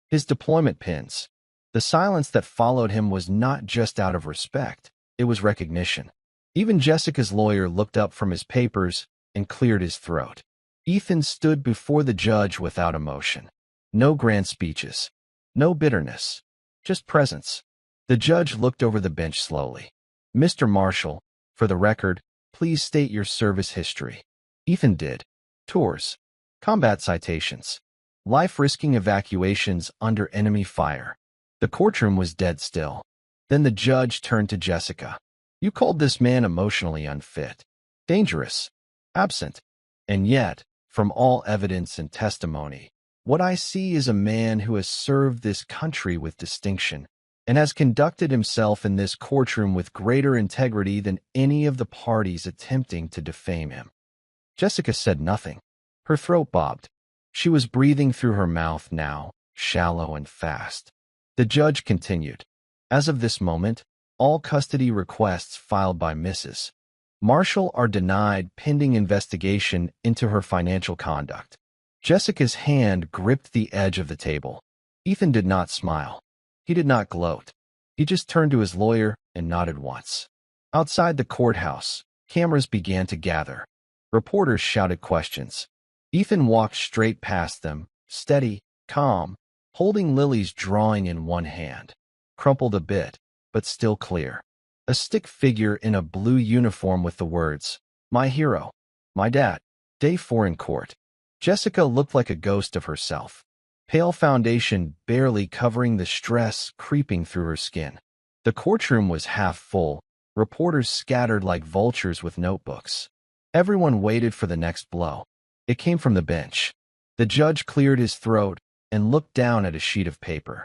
his deployment pins. The silence that followed him was not just out of respect, it was recognition. Even Jessica's lawyer looked up from his papers and cleared his throat. Ethan stood before the judge without emotion. No grand speeches, no bitterness, just presence. The judge looked over the bench slowly. "Mr. Marshall, for the record, please state your service history." Ethan did. Tours, combat citations, life-risking evacuations under enemy fire. The courtroom was dead still. Then the judge turned to Jessica. "You called this man emotionally unfit, dangerous, absent. And yet, from all evidence and testimony, what I see is a man who has served this country with distinction and has conducted himself in this courtroom with greater integrity than any of the parties attempting to defame him." Jessica said nothing. Her throat bobbed. She was breathing through her mouth now, shallow and fast. The judge continued. "As of this moment, all custody requests filed by Mrs. Marshall are denied pending investigation into her financial conduct." Jessica's hand gripped the edge of the table. Ethan did not smile. He did not gloat. He just turned to his lawyer and nodded once. Outside the courthouse, cameras began to gather. Reporters shouted questions. Ethan walked straight past them, steady, calm, holding Lily's drawing in one hand. Crumpled a bit, but still clear. A stick figure in a blue uniform with the words, "My hero, my dad." Day 4 in court. Jessica looked like a ghost of herself. Pale foundation barely covering the stress creeping through her skin. The courtroom was half full, reporters scattered like vultures with notebooks. Everyone waited for the next blow. It came from the bench. The judge cleared his throat and looked down at a sheet of paper.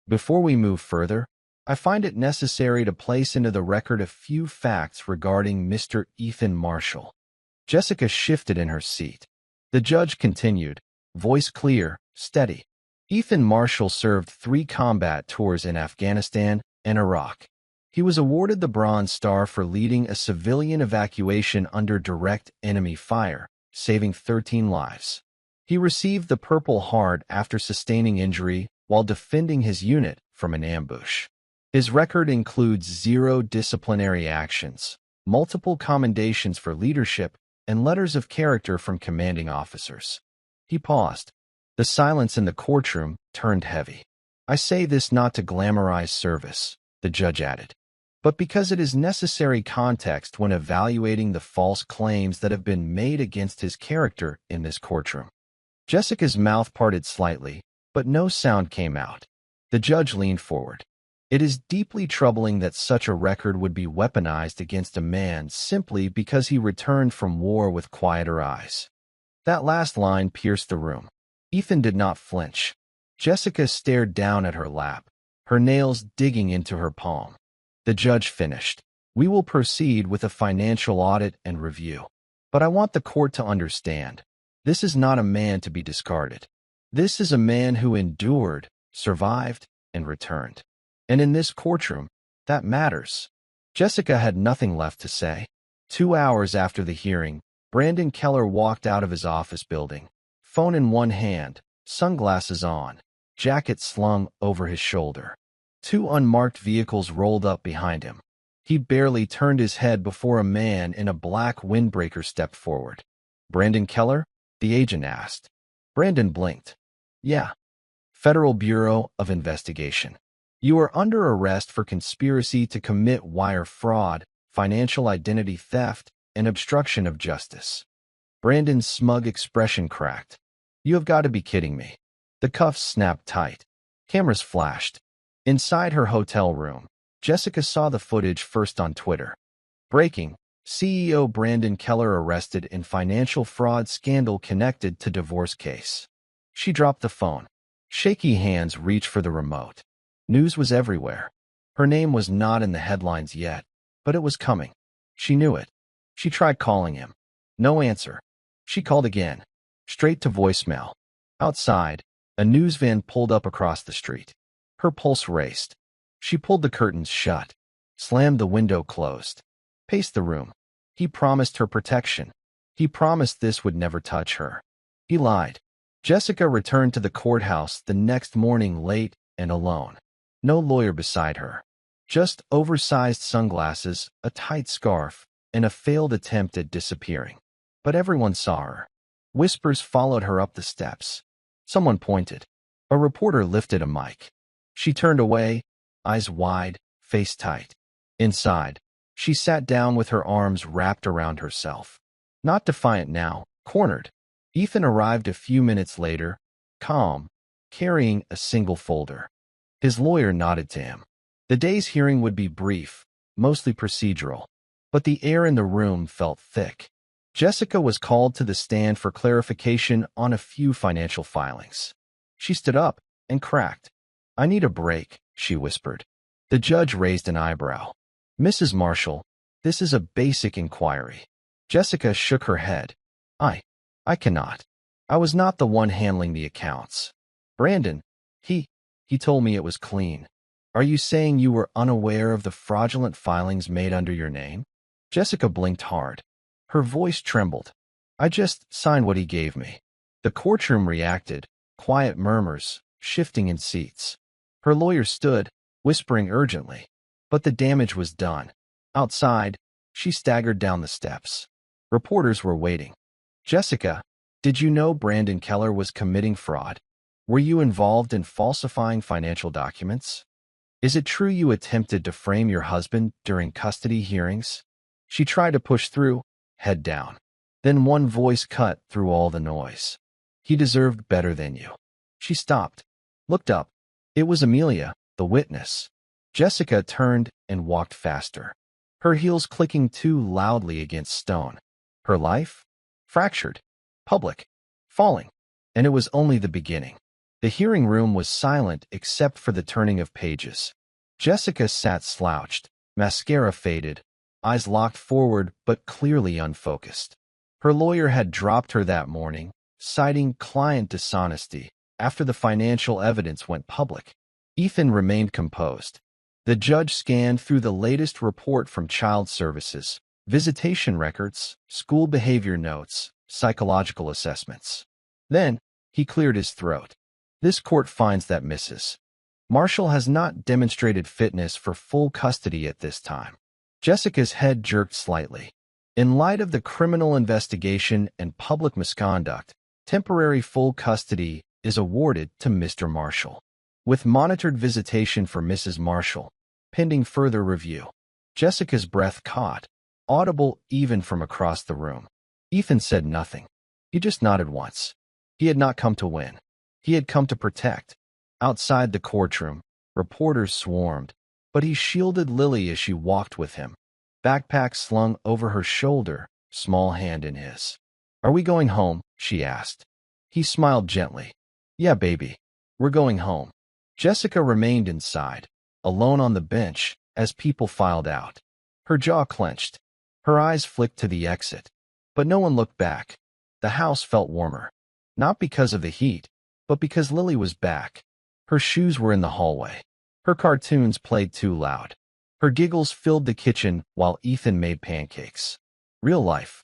"Before we move further, I find it necessary to place into the record a few facts regarding Mr. Ethan Marshall." Jessica shifted in her seat. The judge continued, voice clear, steady. "Ethan Marshall served 3 combat tours in Afghanistan and Iraq. He was awarded the Bronze Star for leading a civilian evacuation under direct enemy fire, saving 13 lives. He received the Purple Heart after sustaining injury while defending his unit from an ambush. His record includes 0 disciplinary actions, multiple commendations for leadership, and letters of character from commanding officers." He paused. The silence in the courtroom turned heavy. "I say this not to glamorize service," the judge added, "but because it is necessary context when evaluating the false claims that have been made against his character in this courtroom." Jessica's mouth parted slightly, but no sound came out. The judge leaned forward. "It is deeply troubling that such a record would be weaponized against a man simply because he returned from war with quieter eyes." That last line pierced the room. Ethan did not flinch. Jessica stared down at her lap, her nails digging into her palm. The judge finished. "We will proceed with a financial audit and review. But I want the court to understand, this is not a man to be discarded. This is a man who endured, survived, and returned. And in this courtroom, that matters." Jessica had nothing left to say. 2 hours after the hearing, Brandon Keller walked out of his office building, phone in one hand, sunglasses on, jacket slung over his shoulder. 2 unmarked vehicles rolled up behind him. He barely turned his head before a man in a black windbreaker stepped forward. "Brandon Keller?" the agent asked. Brandon blinked. "Yeah. Federal Bureau of Investigation. You are under arrest for conspiracy to commit wire fraud, financial identity theft, and obstruction of justice." Brandon's smug expression cracked. "You have got to be kidding me." The cuffs snapped tight. Cameras flashed. Inside her hotel room, Jessica saw the footage first on Twitter. Breaking: CEO Brandon Keller arrested in financial fraud scandal connected to divorce case. She dropped the phone. Shaky hands reached for the remote. News was everywhere. Her name was not in the headlines yet, but it was coming. She knew it. She tried calling him. No answer. She called again. Straight to voicemail. Outside, a news van pulled up across the street. Her pulse raced. She pulled the curtains shut, slammed the window closed, paced the room. He promised her protection. He promised this would never touch her. He lied. Jessica returned to the courthouse the next morning late and alone. No lawyer beside her. Just oversized sunglasses, a tight scarf, and a failed attempt at disappearing. But everyone saw her. Whispers followed her up the steps. Someone pointed. A reporter lifted a mic. She turned away, eyes wide, face tight. Inside, she sat down with her arms wrapped around herself. Not defiant now, cornered. Ethan arrived a few minutes later, calm, carrying a single folder. His lawyer nodded to him. The day's hearing would be brief, mostly procedural, but the air in the room felt thick. Jessica was called to the stand for clarification on a few financial filings. She stood up and cracked. "I need a break," she whispered. The judge raised an eyebrow. "Mrs. Marshall, this is a basic inquiry." Jessica shook her head. I cannot. I was not the one handling the accounts. Brandon, he told me it was clean. Are you saying you were unaware of the fraudulent filings made under your name?" Jessica blinked hard. Her voice trembled. "I just signed what he gave me." The courtroom reacted, quiet murmurs, shifting in seats. Her lawyer stood, whispering urgently. But the damage was done. Outside, she staggered down the steps. Reporters were waiting. "Jessica, did you know Brandon Keller was committing fraud? Were you involved in falsifying financial documents? Is it true you attempted to frame your husband during custody hearings?" She tried to push through, head down. Then one voice cut through all the noise. "He deserved better than you." She stopped, looked up. It was Amelia, the witness. Jessica turned and walked faster, her heels clicking too loudly against stone. Her life? Fractured, public, falling. And it was only the beginning. The hearing room was silent except for the turning of pages. Jessica sat slouched, mascara faded, eyes locked forward but clearly unfocused. Her lawyer had dropped her that morning, citing client dishonesty, after the financial evidence went public. Ethan remained composed. The judge scanned through the latest report from Child Services, visitation records, school behavior notes, psychological assessments. Then, he cleared his throat. "This court finds that Mrs. Marshall has not demonstrated fitness for full custody at this time." Jessica's head jerked slightly. In light of the criminal investigation and public misconduct, temporary full custody is awarded to Mr. Marshall, with monitored visitation for Mrs. Marshall, pending further review. Jessica's breath caught, audible even from across the room. Ethan said nothing. He just nodded once. He had not come to win. He had come to protect. Outside the courtroom, reporters swarmed, but he shielded Lily as she walked with him, backpack slung over her shoulder, small hand in his. "Are we going home?" she asked. He smiled gently. "Yeah, baby. We're going home." Jessica remained inside, alone on the bench, as people filed out. Her jaw clenched. Her eyes flicked to the exit. But no one looked back. The house felt warmer. Not because of the heat, but because Lily was back. Her shoes were in the hallway. Her cartoons played too loud. Her giggles filled the kitchen while Ethan made pancakes. Real life.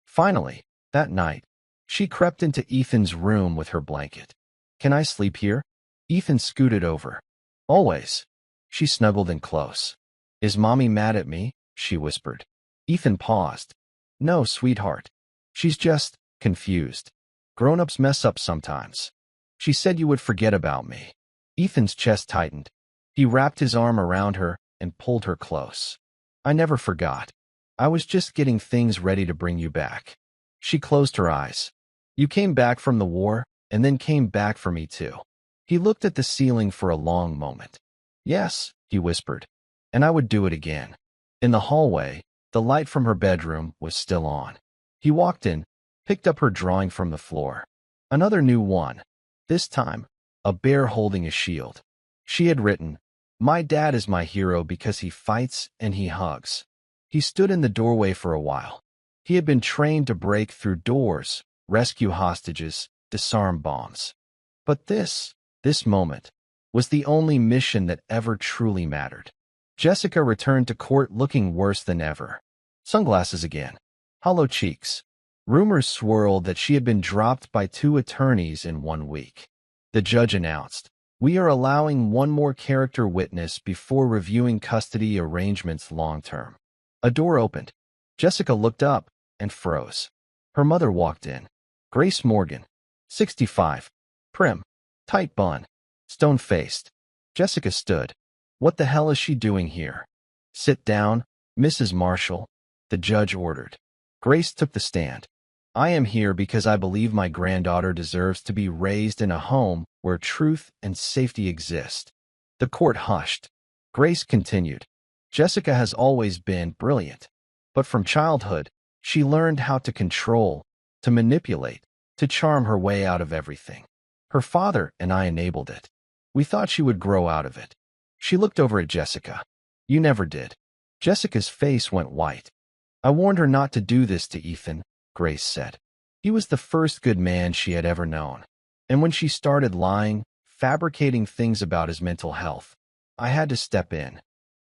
Finally, that night, she crept into Ethan's room with her blanket. "Can I sleep here?" Ethan scooted over. "Always." She snuggled in close. "Is Mommy mad at me?" she whispered. Ethan paused. "No, sweetheart. She's just confused. Grown-ups mess up sometimes. She said you would forget about me." Ethan's chest tightened. He wrapped his arm around her and pulled her close. "I never forgot. I was just getting things ready to bring you back." She closed her eyes. "You came back from the war, and then came back for me too." He looked at the ceiling for a long moment. "Yes," he whispered, "and I would do it again." In the hallway, the light from her bedroom was still on. He walked in, picked up her drawing from the floor. Another new one. This time, a bear holding a shield. She had written, "My dad is my hero because he fights and he hugs." He stood in the doorway for a while. He had been trained to break through doors, rescue hostages, disarm bombs. But this moment, was the only mission that ever truly mattered. Jessica returned to court looking worse than ever. Sunglasses again. Hollow cheeks. Rumors swirled that she had been dropped by 2 attorneys in 1 week. The judge announced, "We are allowing one more character witness before reviewing custody arrangements long-term." A door opened. Jessica looked up and froze. Her mother walked in. Grace Morgan, 65, prim, tight bun, stone-faced. Jessica stood. What the hell is she doing here? "Sit down, Mrs. Marshall," the judge ordered. Grace took the stand. "I am here because I believe my granddaughter deserves to be raised in a home where truth and safety exist." The court hushed. Grace continued. "Jessica has always been brilliant, but from childhood, she learned how to control, to manipulate, to charm her way out of everything. Her father and I enabled it. We thought she would grow out of it." She looked over at Jessica. "You never did." Jessica's face went white. "I warned her not to do this to Ethan," Grace said. "He was the first good man she had ever known. And when she started lying, fabricating things about his mental health, I had to step in."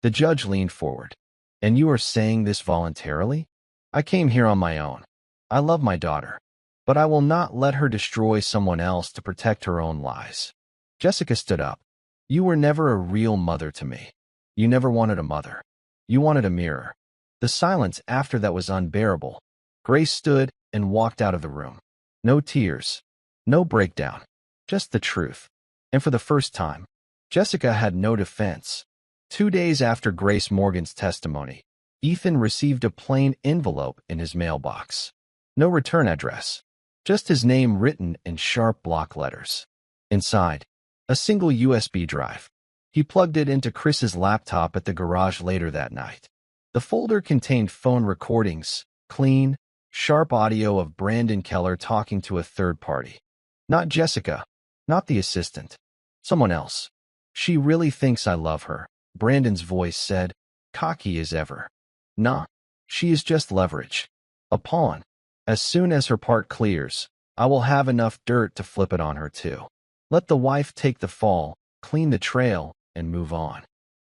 The judge leaned forward. "And you are saying this voluntarily?" "I came here on my own. I love my daughter, but I will not let her destroy someone else to protect her own lies." Jessica stood up. "You were never a real mother to me. You never wanted a mother. You wanted a mirror." The silence after that was unbearable. Grace stood and walked out of the room. No tears, no breakdown, just the truth. And for the first time, Jessica had no defense. 2 days after Grace Morgan's testimony, Ethan received a plain envelope in his mailbox. No return address, just his name written in sharp block letters. Inside, a single USB drive. He plugged it into Chris's laptop at the garage later that night. The folder contained phone recordings, clean, sharp audio of Brandon Keller talking to a third party. Not Jessica, not the assistant, someone else. "She really thinks I love her," Brandon's voice said, cocky as ever. "Nah, she is just leverage. A pawn. As soon as her part clears, I will have enough dirt to flip it on her too. Let the wife take the fall, clean the trail, and move on."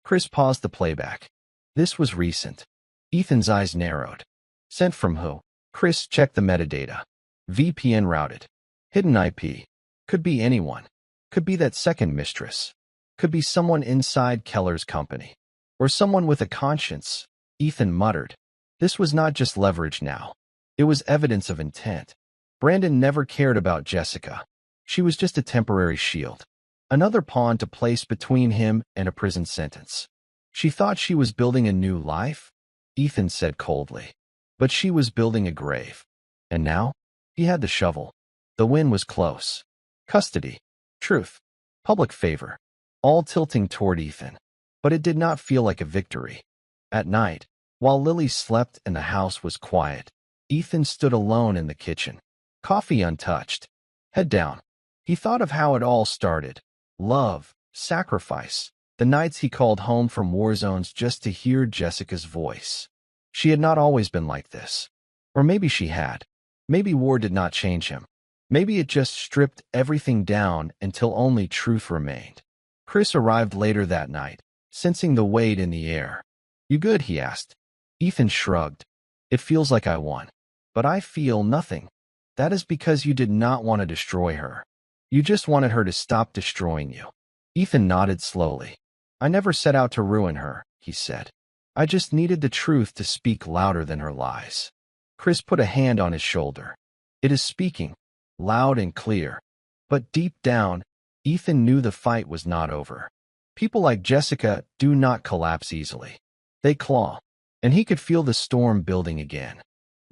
Chris paused the playback. This was recent. Ethan's eyes narrowed. Sent from who? Chris checked the metadata. VPN routed. Hidden IP. Could be anyone. Could be that second mistress. Could be someone inside Keller's company. Or someone with a conscience. Ethan muttered. This was not just leverage now. It was evidence of intent. Brandon never cared about Jessica. She was just a temporary shield. Another pawn to place between him and a prison sentence. She thought she was building a new life, Ethan said coldly. But she was building a grave. And now, he had the shovel. The win was close. Custody, truth, public favor, all tilting toward Ethan. But it did not feel like a victory. At night, while Lily slept and the house was quiet, Ethan stood alone in the kitchen, coffee untouched, head down. He thought of how it all started. Love, sacrifice, the nights he called home from war zones just to hear Jessica's voice. She had not always been like this. Or maybe she had. Maybe war did not change him. Maybe it just stripped everything down until only truth remained. Chris arrived later that night, sensing the weight in the air. "You good?" he asked. Ethan shrugged. "It feels like I won. But I feel nothing. That is because you did not want to destroy her. You just wanted her to stop destroying you." Ethan nodded slowly. "I never set out to ruin her," he said. "I just needed the truth to speak louder than her lies." Chris put a hand on his shoulder. "It is speaking, loud and clear." But deep down, Ethan knew the fight was not over. People like Jessica do not collapse easily. They claw, and he could feel the storm building again.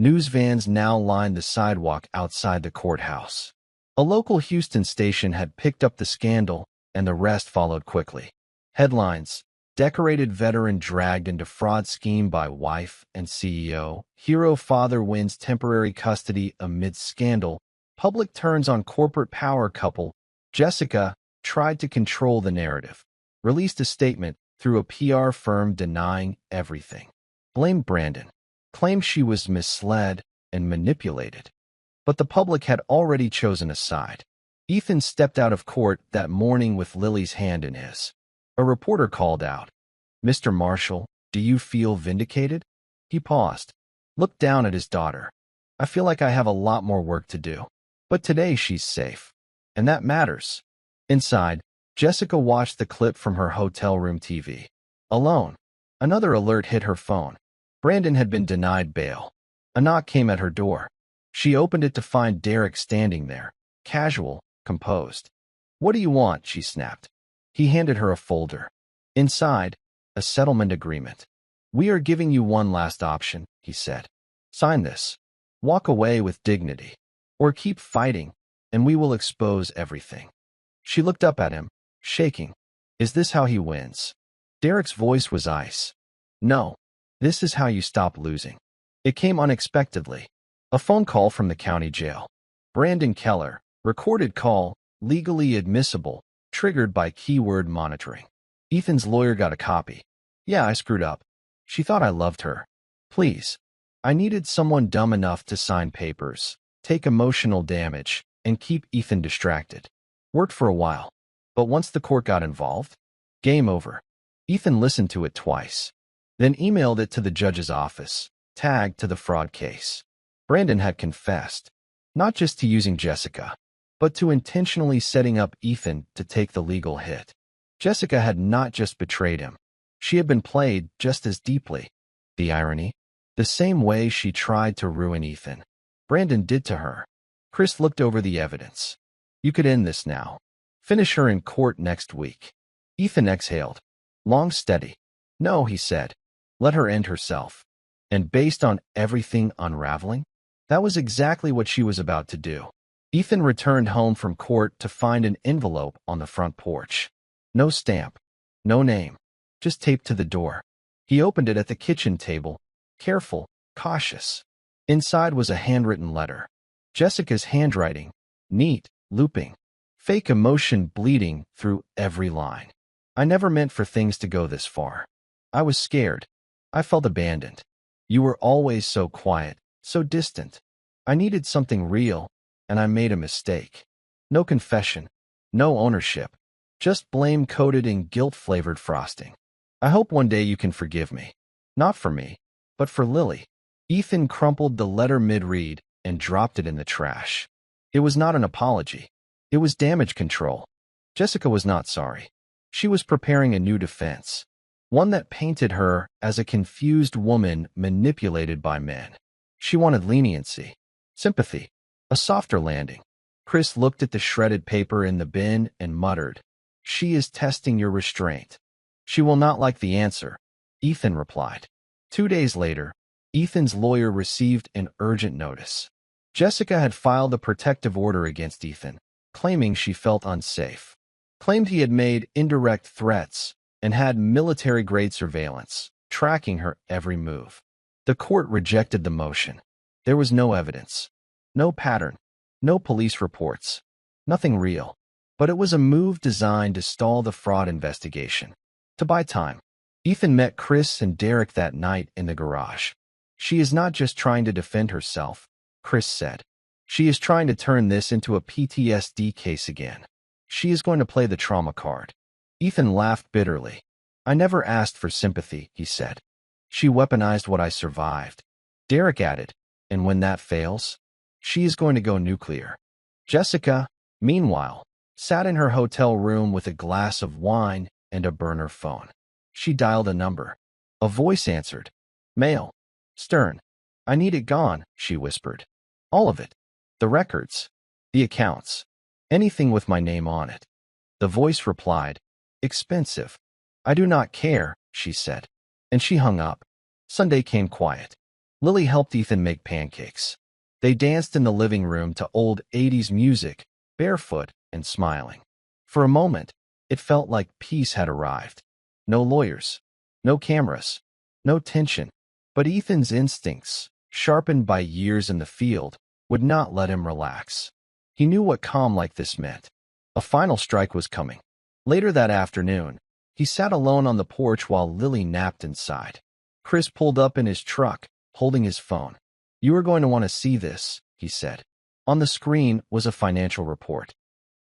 News vans now lined the sidewalk outside the courthouse. A local Houston station had picked up the scandal, and the rest followed quickly. Headlines: decorated veteran dragged into fraud scheme by wife and CEO. Hero father wins temporary custody amid scandal. Public turns on corporate power couple. Jessica tried to control the narrative. Released a statement through a PR firm denying everything. Blamed Brandon. Claimed she was misled and manipulated. But the public had already chosen a side. Ethan stepped out of court that morning with Lily's hand in his. A reporter called out, "Mr. Marshall, do you feel vindicated?" He paused, looked down at his daughter. "I feel like I have a lot more work to do. But today she's safe. And that matters." Inside, Jessica watched the clip from her hotel room TV. Alone. Another alert hit her phone. Brandon had been denied bail. A knock came at her door. She opened it to find Derek standing there, casual, composed. "What do you want?" she snapped. He handed her a folder. Inside, a settlement agreement. "We are giving you one last option," he said. "Sign this. Walk away with dignity. Or keep fighting, and we will expose everything." She looked up at him, shaking. "Is this how he wins?" Derek's voice was ice. "No. This is how you stop losing." It came unexpectedly. A phone call from the county jail. Brandon Keller, recorded call, legally admissible, triggered by keyword monitoring. Ethan's lawyer got a copy. "Yeah, I screwed up. She thought I loved her. Please. I needed someone dumb enough to sign papers, take emotional damage, and keep Ethan distracted." Worked for a while. But once the court got involved, game over. Ethan listened to it twice, then emailed it to the judge's office, tagged to the fraud case. Brandon had confessed, not just to using Jessica, but to intentionally setting up Ethan to take the legal hit. Jessica had not just betrayed him. She had been played just as deeply. The irony? The same way she tried to ruin Ethan, Brandon did to her. Chris looked over the evidence. "You could end this now. Finish her in court next week." Ethan exhaled. Long, steady. "No," he said. "Let her end herself." And based on everything unraveling, that was exactly what she was about to do. Ethan returned home from court to find an envelope on the front porch. No stamp. No name. Just taped to the door. He opened it at the kitchen table, careful, cautious. Inside was a handwritten letter. Jessica's handwriting, neat, looping, fake emotion bleeding through every line. "I never meant for things to go this far. I was scared. I felt abandoned. You were always so quiet, so distant. I needed something real, and I made a mistake. No confession, no ownership, just blame coated in guilt-flavored frosting. I hope one day you can forgive me. Not for me, but for Lily." Ethan crumpled the letter mid-read and dropped it in the trash. It was not an apology. It was damage control. Jessica was not sorry. She was preparing a new defense, one that painted her as a confused woman manipulated by men. She wanted leniency, sympathy, a softer landing. Chris looked at the shredded paper in the bin and muttered, "She is testing your restraint. She will not like the answer," Ethan replied. 2 days later, Ethan's lawyer received an urgent notice. Jessica had filed a protective order against Ethan, claiming she felt unsafe. Claimed he had made indirect threats and had military-grade surveillance, tracking her every move. The court rejected the motion. There was no evidence, no pattern, no police reports, nothing real. But it was a move designed to stall the fraud investigation, to buy time. Ethan met Chris and Derek that night in the garage. "She is not just trying to defend herself," Chris said. "She is trying to turn this into a PTSD case again. She is going to play the trauma card." Ethan laughed bitterly. "I never asked for sympathy," he said. "She weaponized what I survived." Derek added, "And when that fails, she is going to go nuclear." Jessica, meanwhile, sat in her hotel room with a glass of wine and a burner phone. She dialed a number. A voice answered. "Male. Stern. I need it gone," she whispered. "All of it. The records. The accounts. Anything with my name on it." The voice replied, "Expensive." "I do not care," she said. And she hung up. Sunday came quiet. Lily helped Ethan make pancakes. They danced in the living room to old 80s music, barefoot and smiling. For a moment, it felt like peace had arrived. No lawyers, no cameras, no tension. But Ethan's instincts, sharpened by years in the field, would not let him relax. He knew what calm like this meant. A final strike was coming. Later that afternoon, he sat alone on the porch while Lily napped inside. Chris pulled up in his truck, holding his phone. "You are going to want to see this," he said. On the screen was a financial report.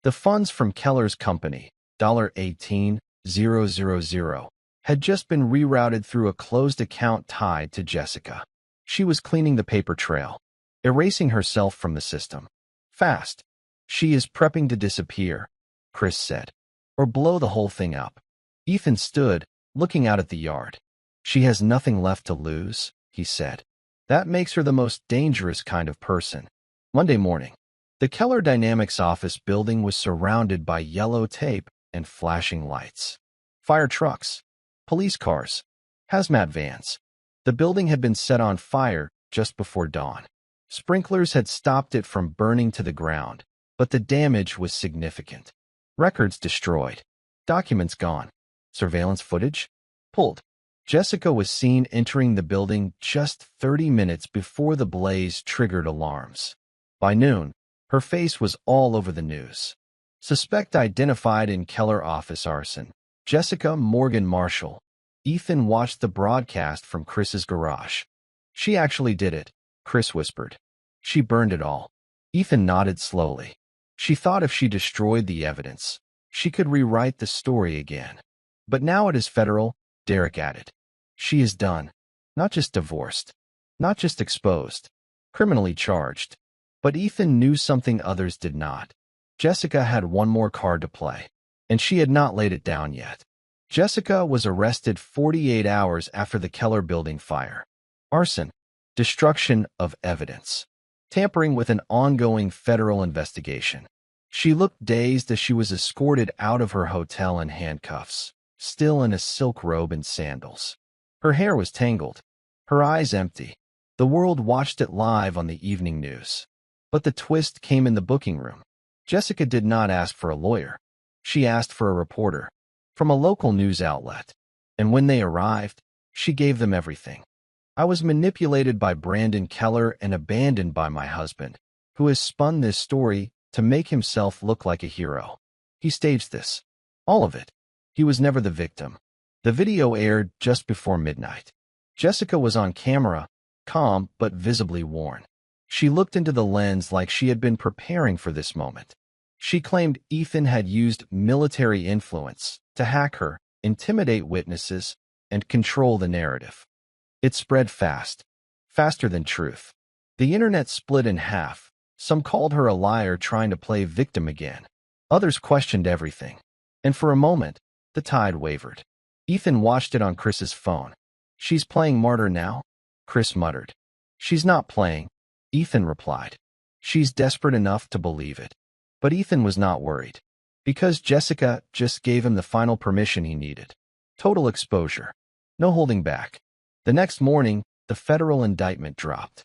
The funds from Keller's company, $18,000, had just been rerouted through a closed account tied to Jessica. She was cleaning the paper trail, erasing herself from the system. Fast. She is prepping to disappear, Chris said, or blow the whole thing up. Ethan stood, looking out at the yard. She has nothing left to lose, he said. That makes her the most dangerous kind of person. Monday morning, the Keller Dynamics office building was surrounded by yellow tape and flashing lights. Fire trucks, police cars, hazmat vans. The building had been set on fire just before dawn. Sprinklers had stopped it from burning to the ground, but the damage was significant. Records destroyed, documents gone, surveillance footage pulled. Jessica was seen entering the building just 30 minutes before the blaze triggered alarms. By noon, her face was all over the news. Suspect identified in Keller office arson. Jessica Morgan Marshall. Ethan watched the broadcast from Chris's garage. She actually did it, Chris whispered. She burned it all. Ethan nodded slowly. She thought if she destroyed the evidence, she could rewrite the story again. But now it is federal, Derek added. She is done. Not just divorced. Not just exposed. Criminally charged. But Ethan knew something others did not. Jessica had one more card to play, and she had not laid it down yet. Jessica was arrested 48 hours after the Keller building fire. Arson. Destruction of evidence. Tampering with an ongoing federal investigation. She looked dazed as she was escorted out of her hotel in handcuffs, still in a silk robe and sandals. Her hair was tangled, her eyes empty. The world watched it live on the evening news. But the twist came in the booking room. Jessica did not ask for a lawyer. She asked for a reporter from a local news outlet. And when they arrived, she gave them everything. I was manipulated by Brandon Keller and abandoned by my husband, who has spun this story to make himself look like a hero. He staged this. All of it. He was never the victim. The video aired just before midnight. Jessica was on camera, calm but visibly worn. She looked into the lens like she had been preparing for this moment. She claimed Ethan had used military influence to hack her, intimidate witnesses, and control the narrative. It spread fast, faster than truth. The internet split in half. Some called her a liar trying to play victim again. Others questioned everything. And for a moment, the tide wavered. Ethan watched it on Chris's phone. She's playing martyr now? Chris muttered. She's not playing, Ethan replied. She's desperate enough to believe it. But Ethan was not worried. Because Jessica just gave him the final permission he needed. Total exposure. No holding back. The next morning, the federal indictment dropped.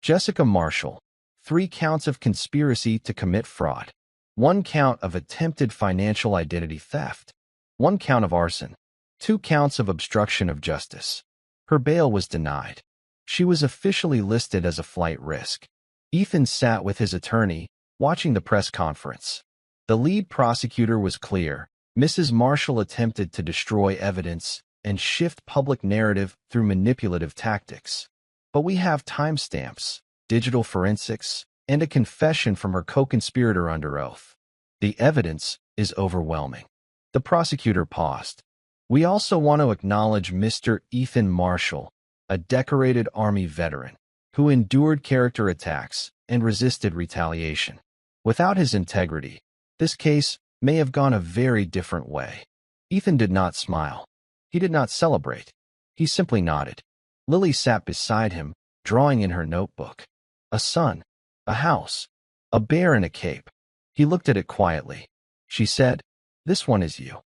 Jessica Marshall. 3 counts of conspiracy to commit fraud. 1 count of attempted financial identity theft. 1 count of arson. 2 counts of obstruction of justice. Her bail was denied. She was officially listed as a flight risk. Ethan sat with his attorney, watching the press conference. The lead prosecutor was clear. Mrs. Marshall attempted to destroy evidence and shift public narrative through manipulative tactics. But we have timestamps, digital forensics, and a confession from her co-conspirator under oath. The evidence is overwhelming. The prosecutor paused. We also want to acknowledge Mr. Ethan Marshall, a decorated Army veteran, who endured character attacks and resisted retaliation. Without his integrity, this case may have gone a very different way. Ethan did not smile. He did not celebrate. He simply nodded. Lily sat beside him, drawing in her notebook. A son, a house, a bear in a cape. He looked at it quietly. She said, "This one is you.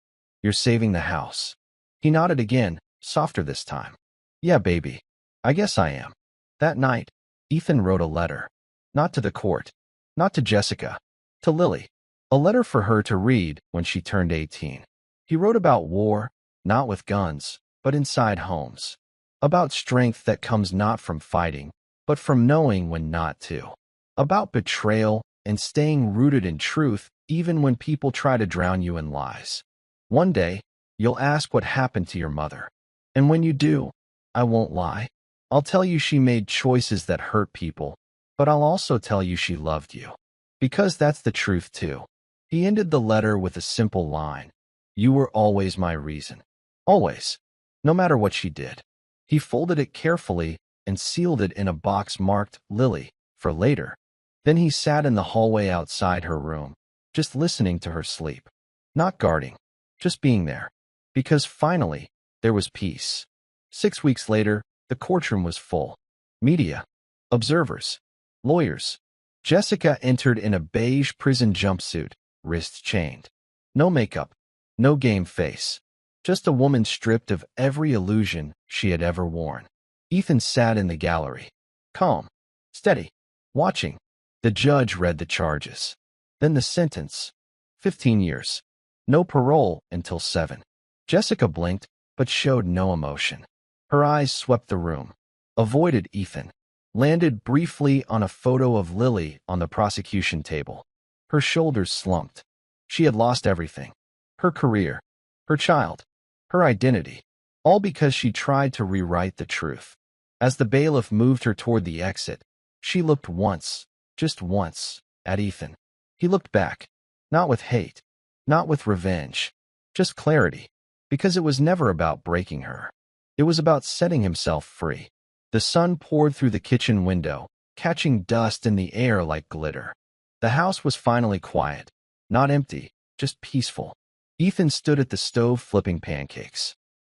You're saving the house." He nodded again, softer this time. "Yeah, baby. I guess I am." That night, Ethan wrote a letter. Not to the court. Not to Jessica. To Lily. A letter for her to read when she turned 18. He wrote about war, not with guns, but inside homes. About strength that comes not from fighting, but from knowing when not to. About betrayal and staying rooted in truth even when people try to drown you in lies. One day, you'll ask what happened to your mother. And when you do, I won't lie. I'll tell you she made choices that hurt people, but I'll also tell you she loved you. Because that's the truth too. He ended the letter with a simple line. You were always my reason. Always. No matter what she did. He folded it carefully and sealed it in a box marked Lily for later. Then he sat in the hallway outside her room, just listening to her sleep. Not guarding, just being there. Because finally, there was peace. 6 weeks later, the courtroom was full. Media, observers, lawyers. Jessica entered in a beige prison jumpsuit, wrists chained. No makeup, no game face. Just a woman stripped of every illusion she had ever worn. Ethan sat in the gallery, calm, steady, watching. The judge read the charges. Then the sentence. 15 years. No parole until 7. Jessica blinked, but showed no emotion. Her eyes swept the room, avoided Ethan, landed briefly on a photo of Lily on the prosecution table. Her shoulders slumped. She had lost everything. Her career, her child, her identity, all because she tried to rewrite the truth. As the bailiff moved her toward the exit, she looked once, just once, at Ethan. He looked back, not with hate, not with revenge, just clarity, because it was never about breaking her. It was about setting himself free. The sun poured through the kitchen window, catching dust in the air like glitter. The house was finally quiet, not empty, just peaceful. Ethan stood at the stove flipping pancakes.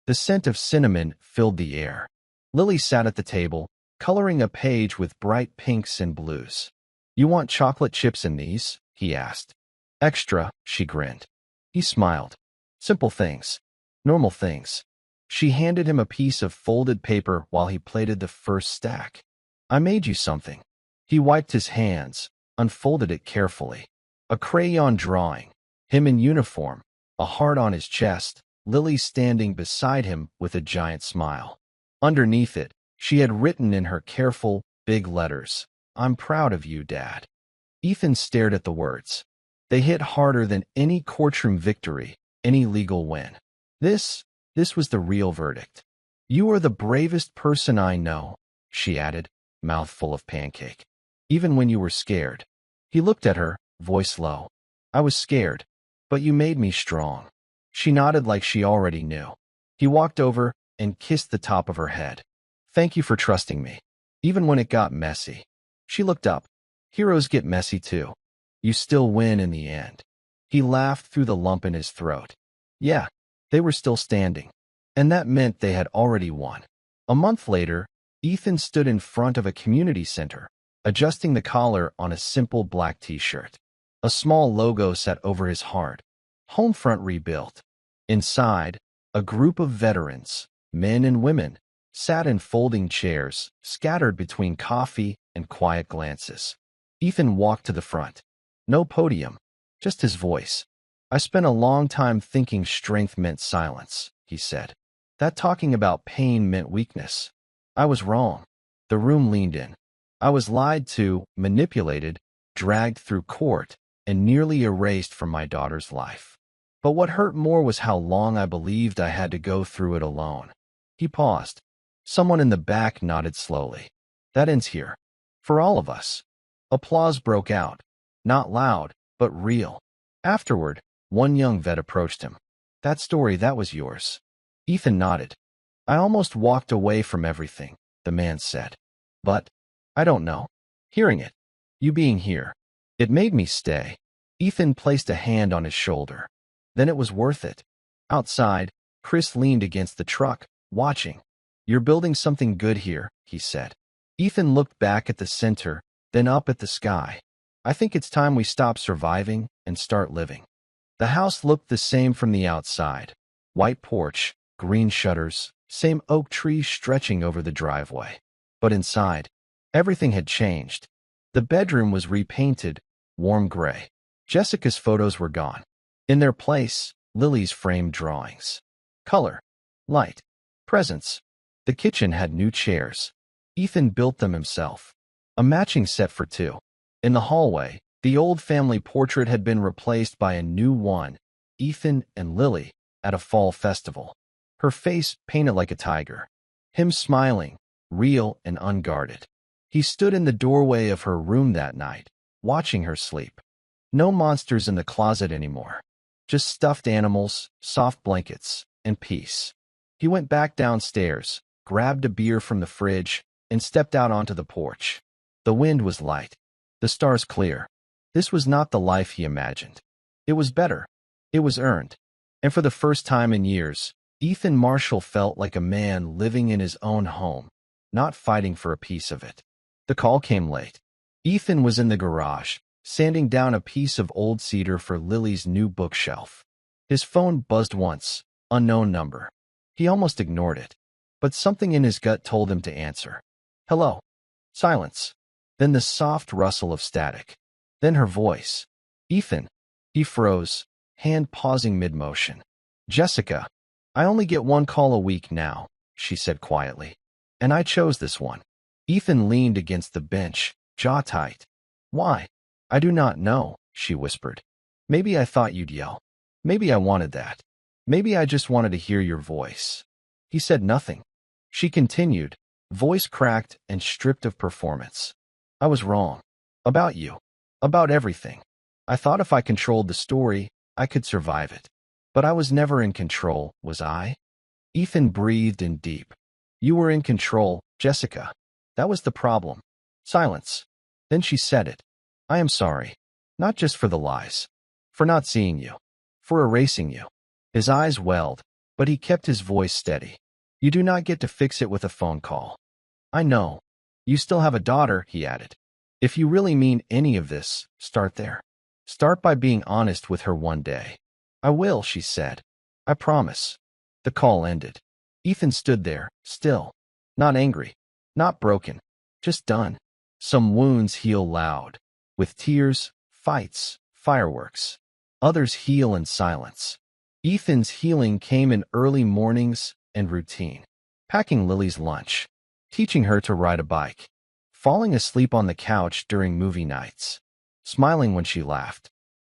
The scent of cinnamon filled the air. Lily sat at the table, coloring a page with bright pinks and blues. You want chocolate chips in these? He asked. Extra, she grinned. He smiled. Simple things. Normal things. She handed him a piece of folded paper while he plaited the first stack. I made you something. He wiped his hands, unfolded it carefully. A crayon drawing. Him in uniform, a heart on his chest, Lily standing beside him with a giant smile. Underneath it, she had written in her careful, big letters, I'm proud of you, Dad. Ethan stared at the words. They hit harder than any courtroom victory, any legal win. This was the real verdict. You are the bravest person I know, she added, mouthful of pancake. Even when you were scared. He looked at her, voice low. I was scared, but you made me strong. She nodded like she already knew. He walked over and kissed the top of her head. Thank you for trusting me, even when it got messy. She looked up. Heroes get messy too. You still win in the end. He laughed through the lump in his throat. Yeah, they were still standing. And that meant they had already won. A month later, Ethan stood in front of a community center, adjusting the collar on a simple black t-shirt. A small logo sat over his heart. Homefront rebuilt. Inside, a group of veterans, men and women, sat in folding chairs, scattered between coffee and quiet glances. Ethan walked to the front. No podium, just his voice. I spent a long time thinking strength meant silence, he said. That talking about pain meant weakness. I was wrong. The room leaned in. I was lied to, manipulated, dragged through court, and nearly erased from my daughter's life. But what hurt more was how long I believed I had to go through it alone. He paused. Someone in the back nodded slowly. That ends here. For all of us. Applause broke out. Not loud, but real. Afterward, one young vet approached him. That story, that was yours. Ethan nodded. I almost walked away from everything, the man said. But, I don't know. Hearing it, you being here, it made me stay. Ethan placed a hand on his shoulder. Then it was worth it. Outside, Chris leaned against the truck, watching. You're building something good here, he said. Ethan looked back at the center, then up at the sky. I think it's time we stop surviving and start living. The house looked the same from the outside. White porch, green shutters, same oak trees stretching over the driveway. But inside, everything had changed. The bedroom was repainted, warm gray. Jessica's photos were gone. In their place, Lily's framed drawings. Color, light, presence. The kitchen had new chairs. Ethan built them himself. A matching set for two. In the hallway, the old family portrait had been replaced by a new one, Ethan and Lily, at a fall festival. Her face painted like a tiger. Him smiling, real and unguarded. He stood in the doorway of her room that night, watching her sleep. No monsters in the closet anymore. Just stuffed animals, soft blankets, and peace. He went back downstairs, grabbed a beer from the fridge, and stepped out onto the porch. The wind was light. The stars clear. This was not the life he imagined. It was better. It was earned. And for the first time in years, Ethan Marshall felt like a man living in his own home, not fighting for a piece of it. The call came late. Ethan was in the garage, sanding down a piece of old cedar for Lily's new bookshelf. His phone buzzed once, unknown number. He almost ignored it, but something in his gut told him to answer. Hello. Silence. Then the soft rustle of static. Then her voice. Ethan. He froze, hand pausing mid-motion. Jessica. I only get one call a week now, she said quietly. And I chose this one. Ethan leaned against the bench, jaw tight. Why? I do not know, she whispered. Maybe I thought you'd yell. Maybe I wanted that. Maybe I just wanted to hear your voice. He said nothing. She continued, voice cracked and stripped of performance. I was wrong. About you. About everything. I thought if I controlled the story, I could survive it. But I was never in control, was I? Ethan breathed in deep. You were in control, Jessica. That was the problem. Silence. Then she said it. I am sorry. Not just for the lies. For not seeing you. For erasing you. His eyes welled, but he kept his voice steady. You do not get to fix it with a phone call. I know. You still have a daughter, he added. If you really mean any of this, start there. Start by being honest with her one day. I will, she said. I promise. The call ended. Ethan stood there, still. Not angry. Not broken. Just done. Some wounds heal loud. With tears, fights, fireworks. Others heal in silence. Ethan's healing came in early mornings and routine. Packing Lily's lunch. Teaching her to ride a bike. Falling asleep on the couch during movie nights. Smiling when she laughed.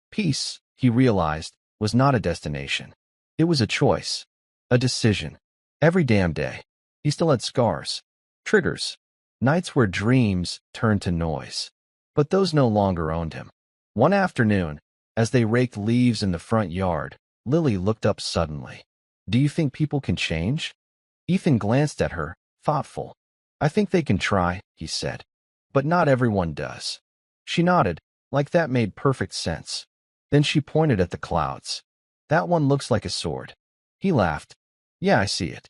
Peace, he realized, was not a destination. It was a choice. A decision. Every damn day. He still had scars. Triggers. Nights where dreams turned to noise. But those no longer owned him. One afternoon, as they raked leaves in the front yard, Lily looked up suddenly. Do you think people can change? Ethan glanced at her, thoughtful. I think they can try, he said. But not everyone does. She nodded, like that made perfect sense. Then she pointed at the clouds. That one looks like a sword. He laughed. Yeah, I see it.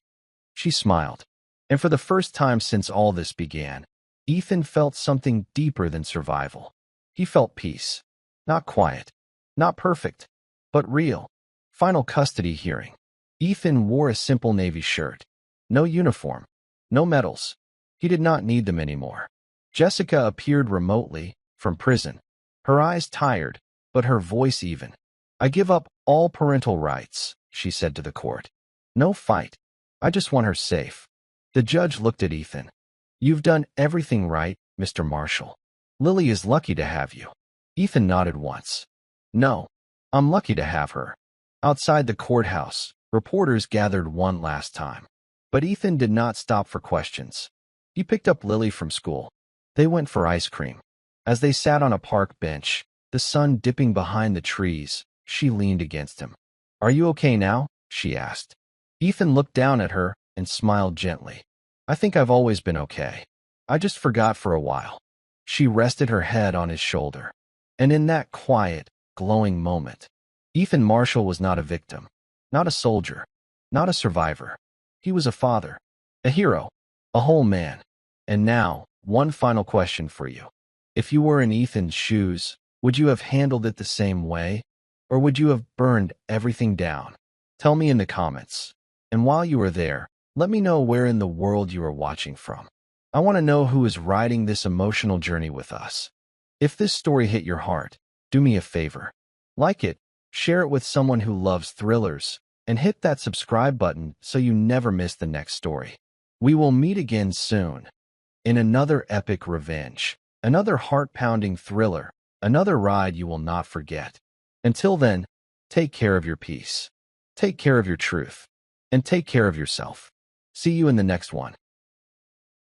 She smiled. And for the first time since all this began, Ethan felt something deeper than survival. He felt peace. Not quiet. Not perfect. But real. Final custody hearing. Ethan wore a simple navy shirt. No uniform. No medals. He did not need them anymore. Jessica appeared remotely, from prison. Her eyes tired, but her voice even. I give up all parental rights, she said to the court. No fight. I just want her safe. The judge looked at Ethan. You've done everything right, Mr. Marshall. Lily is lucky to have you. Ethan nodded once. No, I'm lucky to have her. Outside the courthouse, reporters gathered one last time. But Ethan did not stop for questions. He picked up Lily from school. They went for ice cream. As they sat on a park bench, the sun dipping behind the trees, she leaned against him. Are you okay now? She asked. Ethan looked down at her and smiled gently. I think I've always been okay. I just forgot for a while. She rested her head on his shoulder. And in that quiet, glowing moment, Ethan Marshall was not a victim, not a soldier, not a survivor. He was a father, a hero, a whole man. And now, one final question for you. If you were in Ethan's shoes, would you have handled it the same way? Or would you have burned everything down? Tell me in the comments. And while you are there, let me know where in the world you are watching from. I want to know who is riding this emotional journey with us. If this story hit your heart, do me a favor. Like it, share it with someone who loves thrillers, and hit that subscribe button so you never miss the next story. We will meet again soon. In another epic revenge, another heart-pounding thriller, another ride you will not forget. Until then, take care of your peace. Take care of your truth. And take care of yourself. See you in the next one.